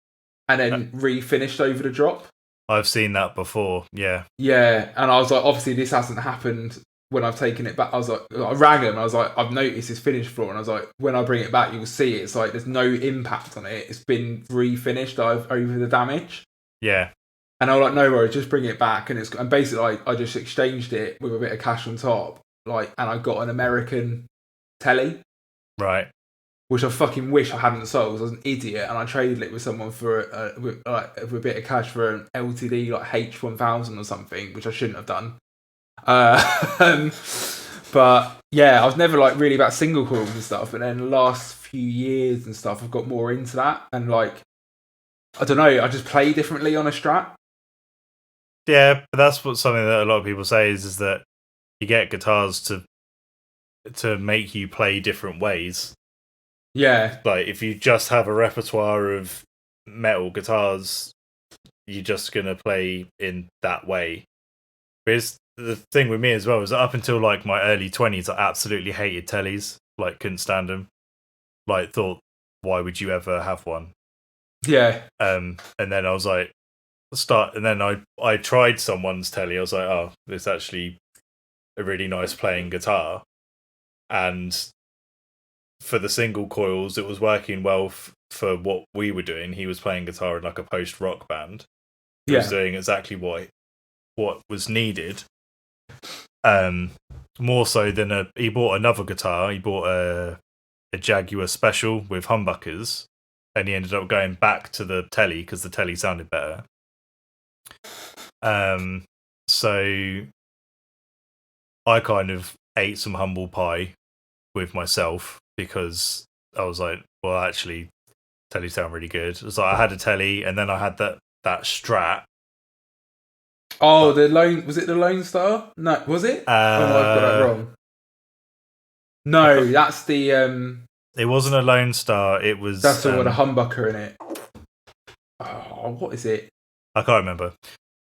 and then refinished over the drop. I've seen that before, yeah. Yeah, and I was like, obviously this hasn't happened when I've taken it back. I was like, I rang him, and I was like, I've noticed this finish flaw, and I was like, when I bring it back, you'll see it's like there's no impact on it. It's been refinished over the damage. Yeah. And I was like, no worries, just bring it back. And basically, like, I just exchanged it with a bit of cash on top, like, and I got an American telly. Right. Which I fucking wish I hadn't sold because I was an idiot, and I traded it with someone for with a bit of cash for an LTD like H1000 or something, which I shouldn't have done. But yeah, I was never like really about single coils and stuff, and then the last few years and stuff, I've got more into that, and like I don't know, I just play differently on a Strat. Yeah, but that's something that a lot of people say is that you get guitars to make you play different ways. Yeah. Like, if you just have a repertoire of metal guitars, you're just going to play in that way. Because the thing with me as well is that up until, like, my early 20s, I absolutely hated tellies. Like, couldn't stand them. Like, thought, why would you ever have one? Yeah. And then I was like, and then I tried someone's telly. I was like, oh, it's actually a really nice playing guitar. And for the single coils, it was working well for what we were doing. He was playing guitar in like a post-rock band. He was doing exactly what was needed. More so than he bought another guitar. He bought a Jaguar Special with humbuckers, and he ended up going back to the telly because the telly sounded better. So I kind of ate some humble pie with myself because I was like, well, actually, telly sound really good. It was like I had a telly, and then I had that Strat. Oh, was it the Lone Star? No, was it? Oh, I've got that wrong. No, that's the. It wasn't a Lone Star. It was. That's the one with a humbucker in it. Oh, what is it? I can't remember.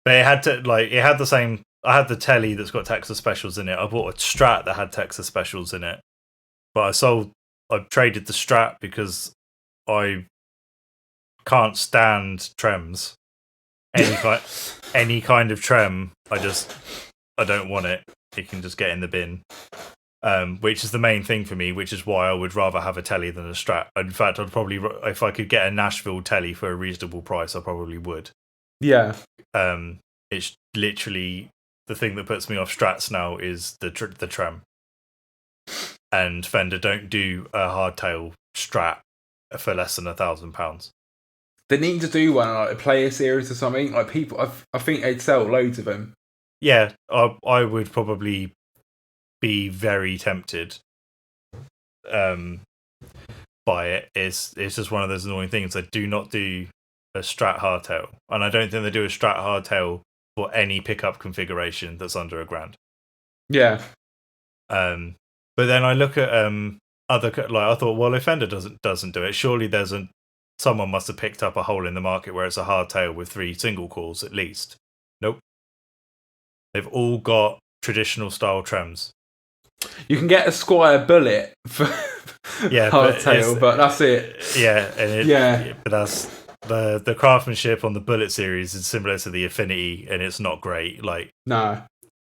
But it had the same. I had the telly that's got Texas Specials in it. I bought a Strat that had Texas Specials in it. But I traded the Strat because I can't stand trems. Any kind of trem, I don't want it. It can just get in the bin. Which is the main thing for me, which is why I would rather have a telly than a Strat. In fact, I'd probably, if I could get a Nashville telly for a reasonable price, I probably would. Yeah. It's literally the thing that puts me off Strats now is the trem. And Fender don't do a hardtail Strat for less than £1,000. They need to do one, like a player series or something. Like people, I think they'd sell loads of them. Yeah, I would probably be very tempted by it. It's just one of those annoying things. They do not do a Strat hardtail, and I don't think they do a Strat hardtail for any pickup configuration that's under £1,000. Yeah. But then I look at other, like I thought, well, if Fender doesn't do it, surely there's someone must have picked up a hole in the market where it's a hardtail with 3 single coils at least. Nope. They've all got traditional style trems. You can get a Squire Bullet for hardtail, but that's it. Yeah, Yeah. But that's the craftsmanship on the Bullet series is similar to the Affinity, and it's not great. Like, No.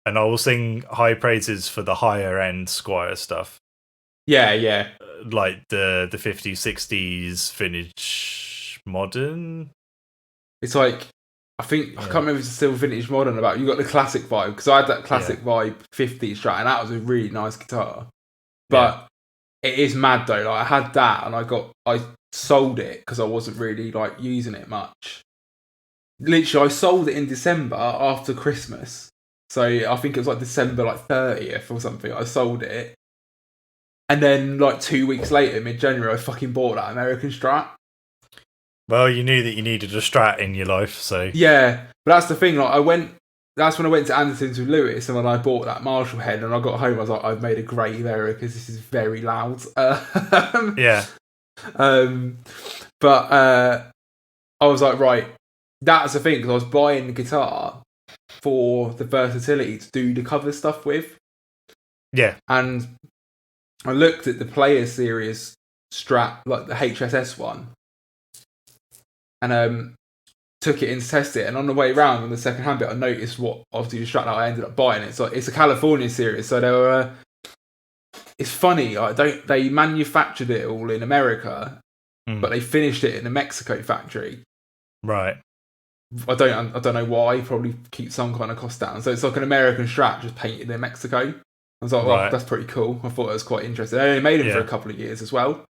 and I will sing high praises for the higher end Squire stuff. Yeah. Like the 50s, 60s vintage modern. It's like, I think, I can't remember if it's still vintage modern about. You got the classic vibe, because I had that classic vibe 50s Strat, and that was a really nice guitar. But it is mad though. Like, I had that, and I sold it because I wasn't really like using it much. Literally, I sold it in December after Christmas. So I think it was like December 30th or something. I sold it. And then like 2 weeks later, mid-January, I fucking bought that American Strat. Well, you knew that you needed a Strat in your life, so... Yeah, but that's the thing. Like, that's when I went to Anderton's with Lewis, and when I bought that Marshall head, and I got home, I was like, I've made a great error because this is very loud. Yeah. But I was like, right, that's the thing, because I was buying the guitar for the versatility to do the cover stuff with. Yeah. And I looked at the Player Series Strat, like the HSS one, and took it in to test it. And on the way round on the second hand bit, I noticed what obviously the Strat that I ended up buying. It's a California series, so they were. It's funny. They manufactured it all in America, but they finished it in a Mexico factory. Right. I don't know why. Probably keep some kind of cost down. So it's like an American Strat just painted in Mexico. I was like, well, that's pretty cool. I thought it was quite interesting. I only made it for a couple of years as well.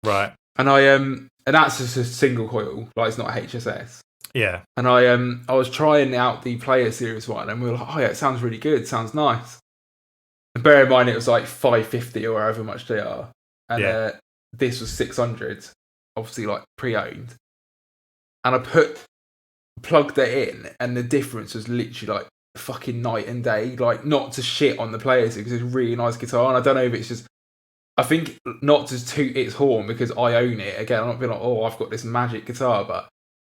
Right. And and that's just a single coil, like it's not a HSS. Yeah. And I was trying out the Player Series one, and we were like, oh yeah, it sounds really good, sounds nice. And bear in mind, it was like $550 or however much they are, and this was $600, obviously like pre-owned. And I plugged it in, and the difference was literally like fucking night and day. Like, not to shit on the Player Series, because it's a really nice guitar, and I don't know if it's just. I think not to toot its horn because I own it. Again, I'm not being like, oh, I've got this magic guitar, but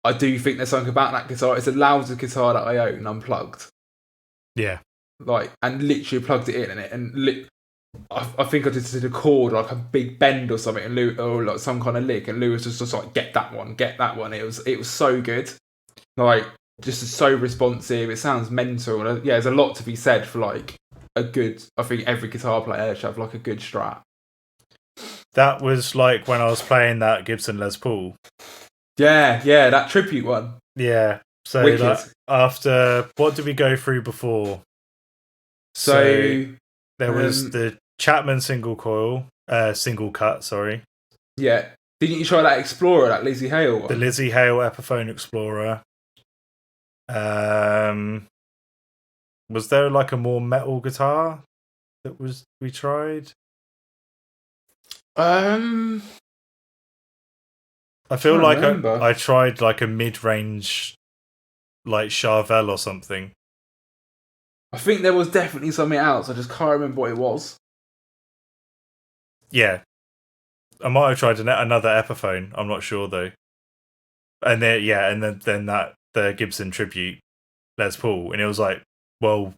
I do think there's something about that guitar. It's the loudest guitar that I own, unplugged. Yeah. Like, and literally plugged it in, and I think I just did a chord, like a big bend or something, or like some kind of lick, and Lewis was just like, get that one. It was so good. Like, just so responsive. It sounds mental. And there's a lot to be said for like a good. I think every guitar player should have like a good Strat. That was like when I was playing that Gibson Les Paul. Yeah, that tribute one. Yeah. So like, after, what did we go through before? So there was the Chapman single cut, sorry. Yeah. Didn't you try that Explorer, that Lizzie Hale one? The Lizzie Hale Epiphone Explorer. Was there like a more metal guitar that we tried? I feel like I tried like a mid-range, like Charvel or something. I think there was definitely something else. I just can't remember what it was. Yeah, I might have tried another Epiphone. I'm not sure though. And then that the Gibson Tribute Les Paul, and it was like, well,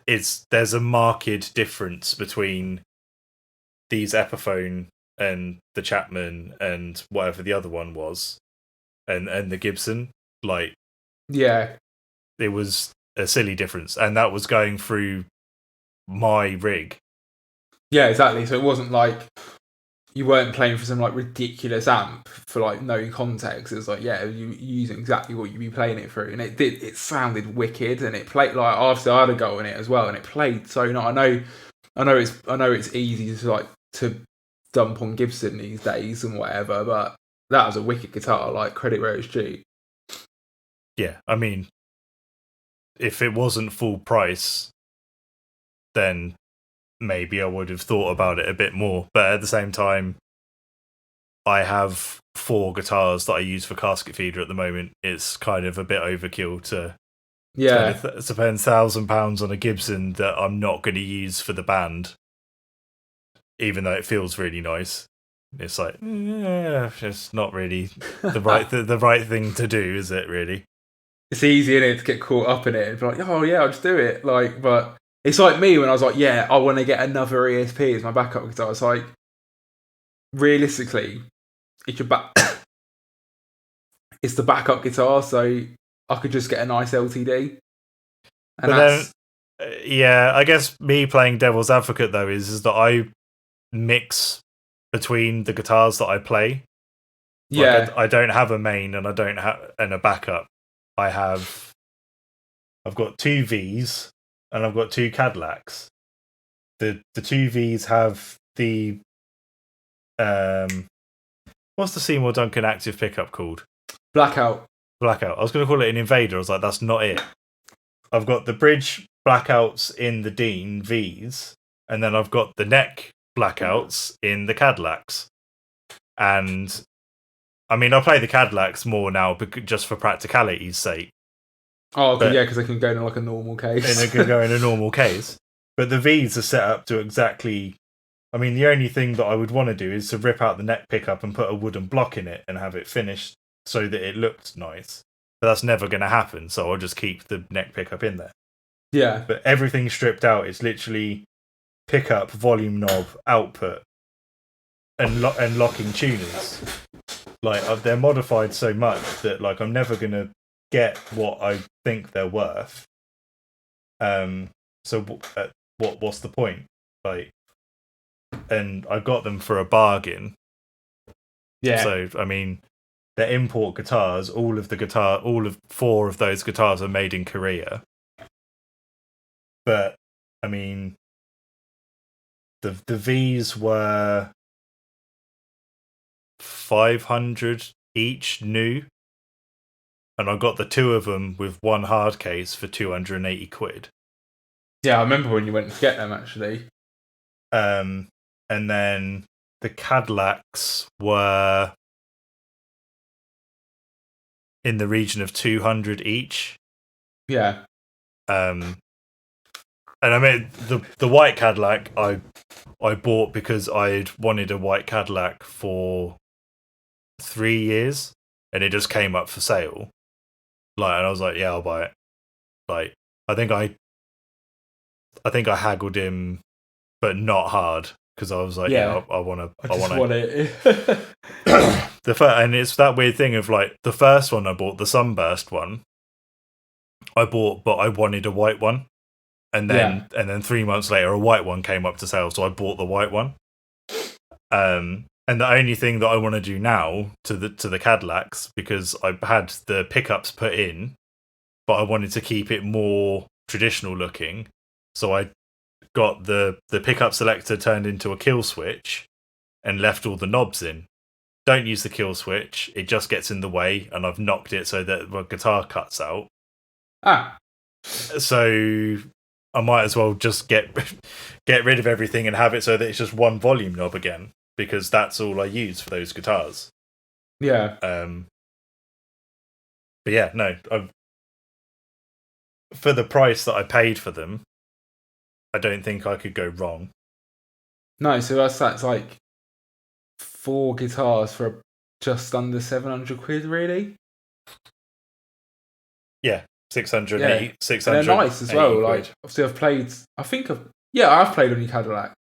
there's a marked difference between these Epiphone and the Chapman and whatever the other one was, and the Gibson. Like, yeah, it was a silly difference, and that was going through my rig. Yeah, exactly. So it wasn't like you weren't playing for some like ridiculous amp for like no context. It was like, yeah, you using exactly what you'd be playing it through, and it sounded wicked, and it played like, obviously I had a go in it as well, and it played so nice. I know it's easy to dump on Gibson these days and whatever, but that was a wicked guitar. Like, credit where it's due. Yeah, I mean, if it wasn't full price, then maybe I would have thought about it a bit more. But at the same time, I have 4 guitars that I use for casket feeder at the moment. It's kind of a bit overkill to spend £1,000 on a Gibson that I'm not going to use for the band, even though it feels really nice. It's like, it's not really the right thing to do, is it? Really? It's easy, innit, to get caught up in it and be like, oh yeah, I'll just do it. Like, but it's like me when I was like, yeah, I want to get another ESP as my backup guitar. It's like, realistically, it's your it's the backup guitar, so I could just get a nice LTD. And But then, yeah, I guess me playing devil's advocate though is that I mix between the guitars that I play. yeah, Like I don't have a main and I don't have a backup. I've got two V's and I've got two Cadillacs. The two V's have the what's the Seymour Duncan active pickup called? Blackout. Blackout. I was going to call it an Invader. I was like, that's not it. I've got the bridge blackouts in the Dean V's, and then I've got the neck blackouts in the Cadillacs. And I mean, I play the Cadillacs more now just for practicality's sake. Oh, okay, yeah, because they can go in like a normal case. And they can go in a normal case. But the V's are set up to exactly. I mean, the only thing that I would want to do is to rip out the neck pickup and put a wooden block in it and have it finished so that it looked nice. But that's never going to happen, so I'll just keep the neck pickup in there. Yeah. But everything stripped out, it's literally pickup, volume knob, output, and locking tuners. Like, they're modified so much that like I'm never going to get what I think they're worth. So what's the point? Like, and I got them for a bargain. Yeah. So I mean, they're import guitars. All of 4 of those guitars are made in Korea. But I mean, the V's were 500 each new, and I got the 2 of them with one hard case for 280 quid. Yeah, I remember when you went to get them actually. And then the Cadillacs were in the region of 200 each. Yeah. And I mean the white Cadillac I bought because I'd wanted a white Cadillac for 3 years, and it just came up for sale. Like, and I was like, yeah, I'll buy it. Like, I think I haggled him, but not hard, because I was like, yeah, I want it. And it's that weird thing of like the first one I bought, the Sunburst one, I bought, but I wanted a white one, and then 3 months later, a white one came up to sale, so I bought the white one. And the only thing that I want to do now to the Cadillacs, because I had the pickups put in, but I wanted to keep it more traditional looking, so I got the pickup selector turned into a kill switch and left all the knobs in. Don't use the kill switch, it just gets in the way, and I've knocked it so that the guitar cuts out. So I might as well just get rid of everything and have it so that it's just one volume knob again, because that's all I use for those guitars. Yeah. But yeah, no, for the price that I paid for them, I don't think I could go wrong. No, so that's like 4 guitars for just under 700 quid, really? Yeah, 600. 600. And they're nice as well. Like, obviously, I've played on your Cadillac.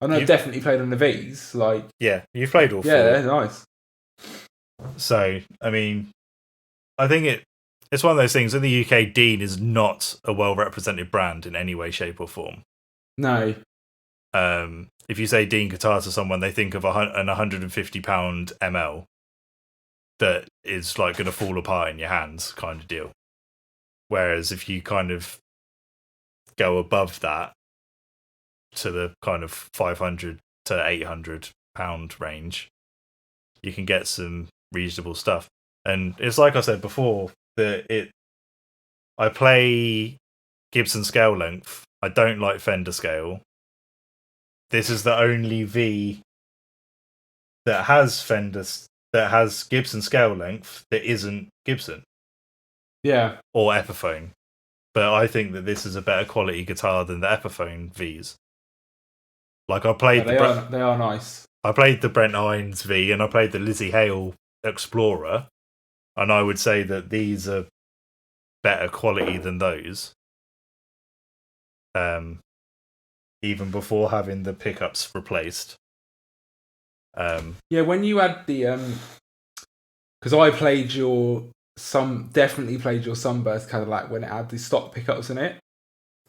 I know I've definitely played on the V's. Like, yeah, you've played all 4. Yeah, they're nice. So, I mean, I think it's one of those things. In the UK, Dean is not a well-represented brand in any way, shape, or form. No. If you say Dean guitar to someone, they think of an £150 ML that is like going to fall apart in your hands, kind of deal. Whereas if you kind of go above that to the kind of 500 to £800 range, you can get some reasonable stuff. And it's like I said before, I play Gibson scale length. I don't like Fender scale. This is the only V that has Gibson scale length that isn't Gibson. Yeah. Or Epiphone. But I think that this is a better quality guitar than the Epiphone Vs. Like, I played they are nice. I played the Brent Hines V and I played the Lizzie Hale Explorer, and I would say that these are better quality than those. Even before having the pickups replaced. Yeah, when you had the because I played definitely played your Sunburst Cadillac when it had the stock pickups in it.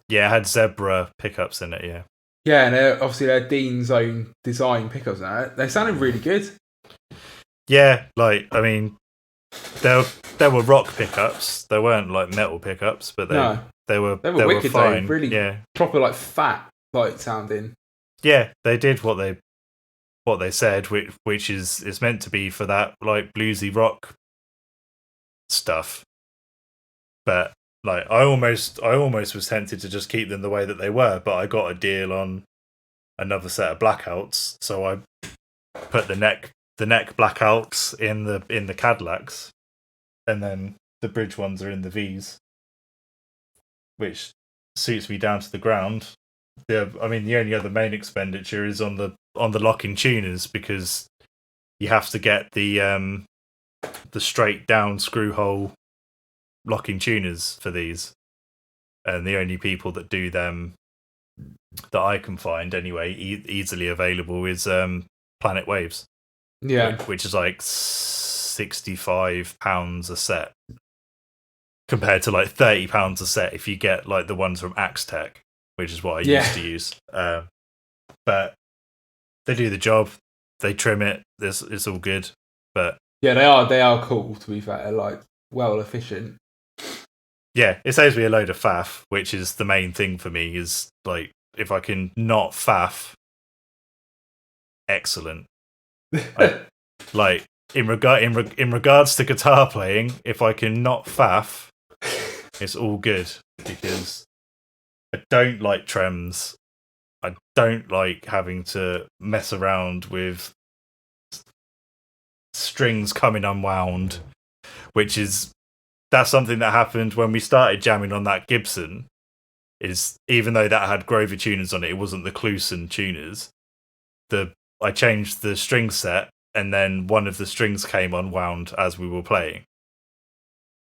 Yeah, it had zebra pickups in it. Yeah. Yeah, and obviously they're Dean's own design pickups now. They sounded really good. Yeah, like, I mean, there were rock pickups. They weren't like metal pickups, but they were wicked, fine. Though, really proper, like fat, like sounding. Yeah, they did what they said, which is meant to be for that like bluesy rock stuff. But like, I almost was tempted to just keep them the way that they were, but I got a deal on another set of blackouts, so I put the neck blackouts in the Cadillacs, and then the bridge ones are in the V's, which suits me down to the ground. The only other main expenditure is on the locking tuners, because you have to get the straight down screw hole locking tuners for these, and the only people that do them that I can find anyway easily available is Planet Waves, which is like £65 a set compared to like £30 a set if you get like the ones from Axe Tech, which is what I used to use. But they do the job, they trim it, it's all good. But yeah, they are cool, to be fair, like well efficient. Yeah, it saves me a load of faff, which is the main thing for me. Is like, if I can not faff, excellent. Like in regards to guitar playing, if I can not faff, it's all good, because I don't like trems. I don't like having to mess around with strings coming unwound, that's something that happened when we started jamming on that Gibson. Is even though that had Grover tuners on it, it wasn't the Cluson tuners. I changed the string set, and then one of the strings came unwound as we were playing.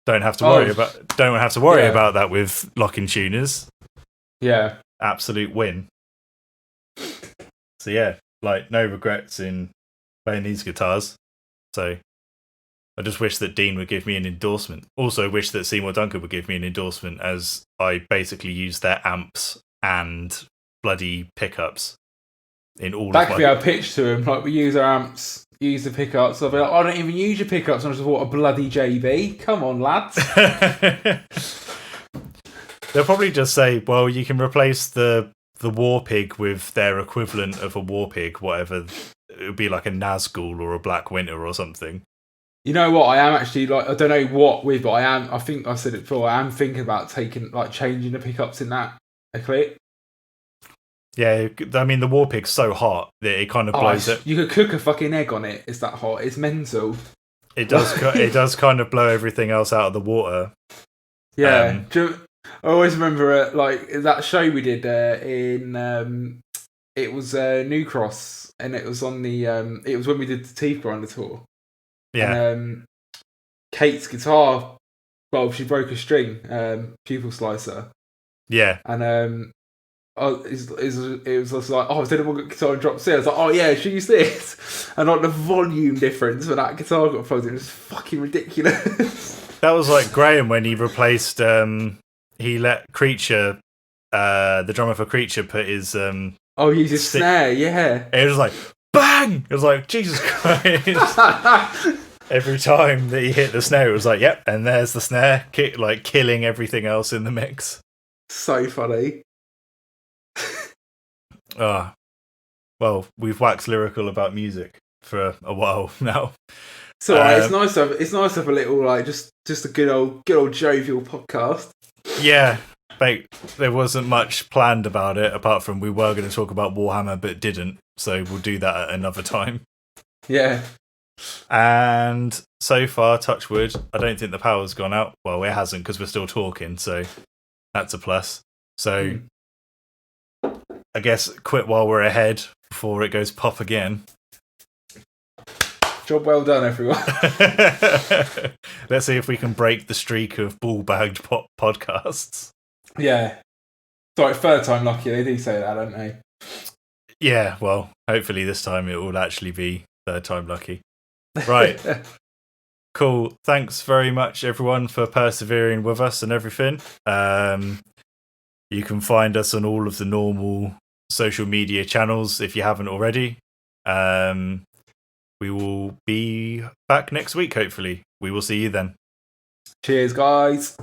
Don't have to worry about that with locking tuners. Yeah, absolute win. So yeah, like, no regrets in playing these guitars. So I just wish that Dean would give me an endorsement. Also wish that Seymour Duncan would give me an endorsement, as I basically use their amps and bloody pickups in all that of could be our pitch to him. Like, we use our amps, use the pickups. I'll be like, I don't even use your pickups. I just bought a bloody JB. Come on, lads. They'll probably just say, well, you can replace the War Pig with their equivalent of a War Pig, whatever. It would be like a Nazgul or a Black Winter or something. You know what? I am actually, like, I don't know what with, but I think I said it before, I am thinking about changing the pickups in that Eclipse. Yeah, I mean, the War Pig's so hot that it kind of blows it. You could cook a fucking egg on it. It's that hot. It's mental. It does. It does kind of blow everything else out of the water. Yeah. I always remember like that show we did in it was New Cross, and it was on the it was when we did the Teeth Grinder tour. Yeah. And Kate's guitar, well, she broke a string, pupil slicer. Yeah. And it was just like, has anyone got guitar and drop C? I was like, oh yeah, she used this. And like the volume difference when that guitar got plugged in was fucking ridiculous. That was like Graham when he replaced he let Creature, the drummer for Creature, put his use his snare, yeah. It was like bang! It was like, Jesus Christ. Every time that he hit the snare, it was like, yep, and there's the snare, killing everything else in the mix. So funny. Well, we've waxed lyrical about music for a while now. So it's nice to have a little, like, just a good old jovial podcast. Yeah, mate, there wasn't much planned about it, apart from we were going to talk about Warhammer but didn't, so we'll do that at another time. Yeah. And so far, touch wood, I don't think the power's gone out. Well, it hasn't, because we're still talking, so that's a plus. So I guess quit while we're ahead before it goes pop again. Job well done, everyone. Let's see if we can break the streak of ball-bagged podcasts. Yeah. Sorry, third time lucky. They do say that, don't they? Yeah, well, hopefully this time it will actually be third time lucky. Right. Cool. Thanks very much, everyone, for persevering with us and everything. You can find us on all of the normal social media channels if you haven't already. We will be back next week, hopefully. We will see you then. Cheers, guys.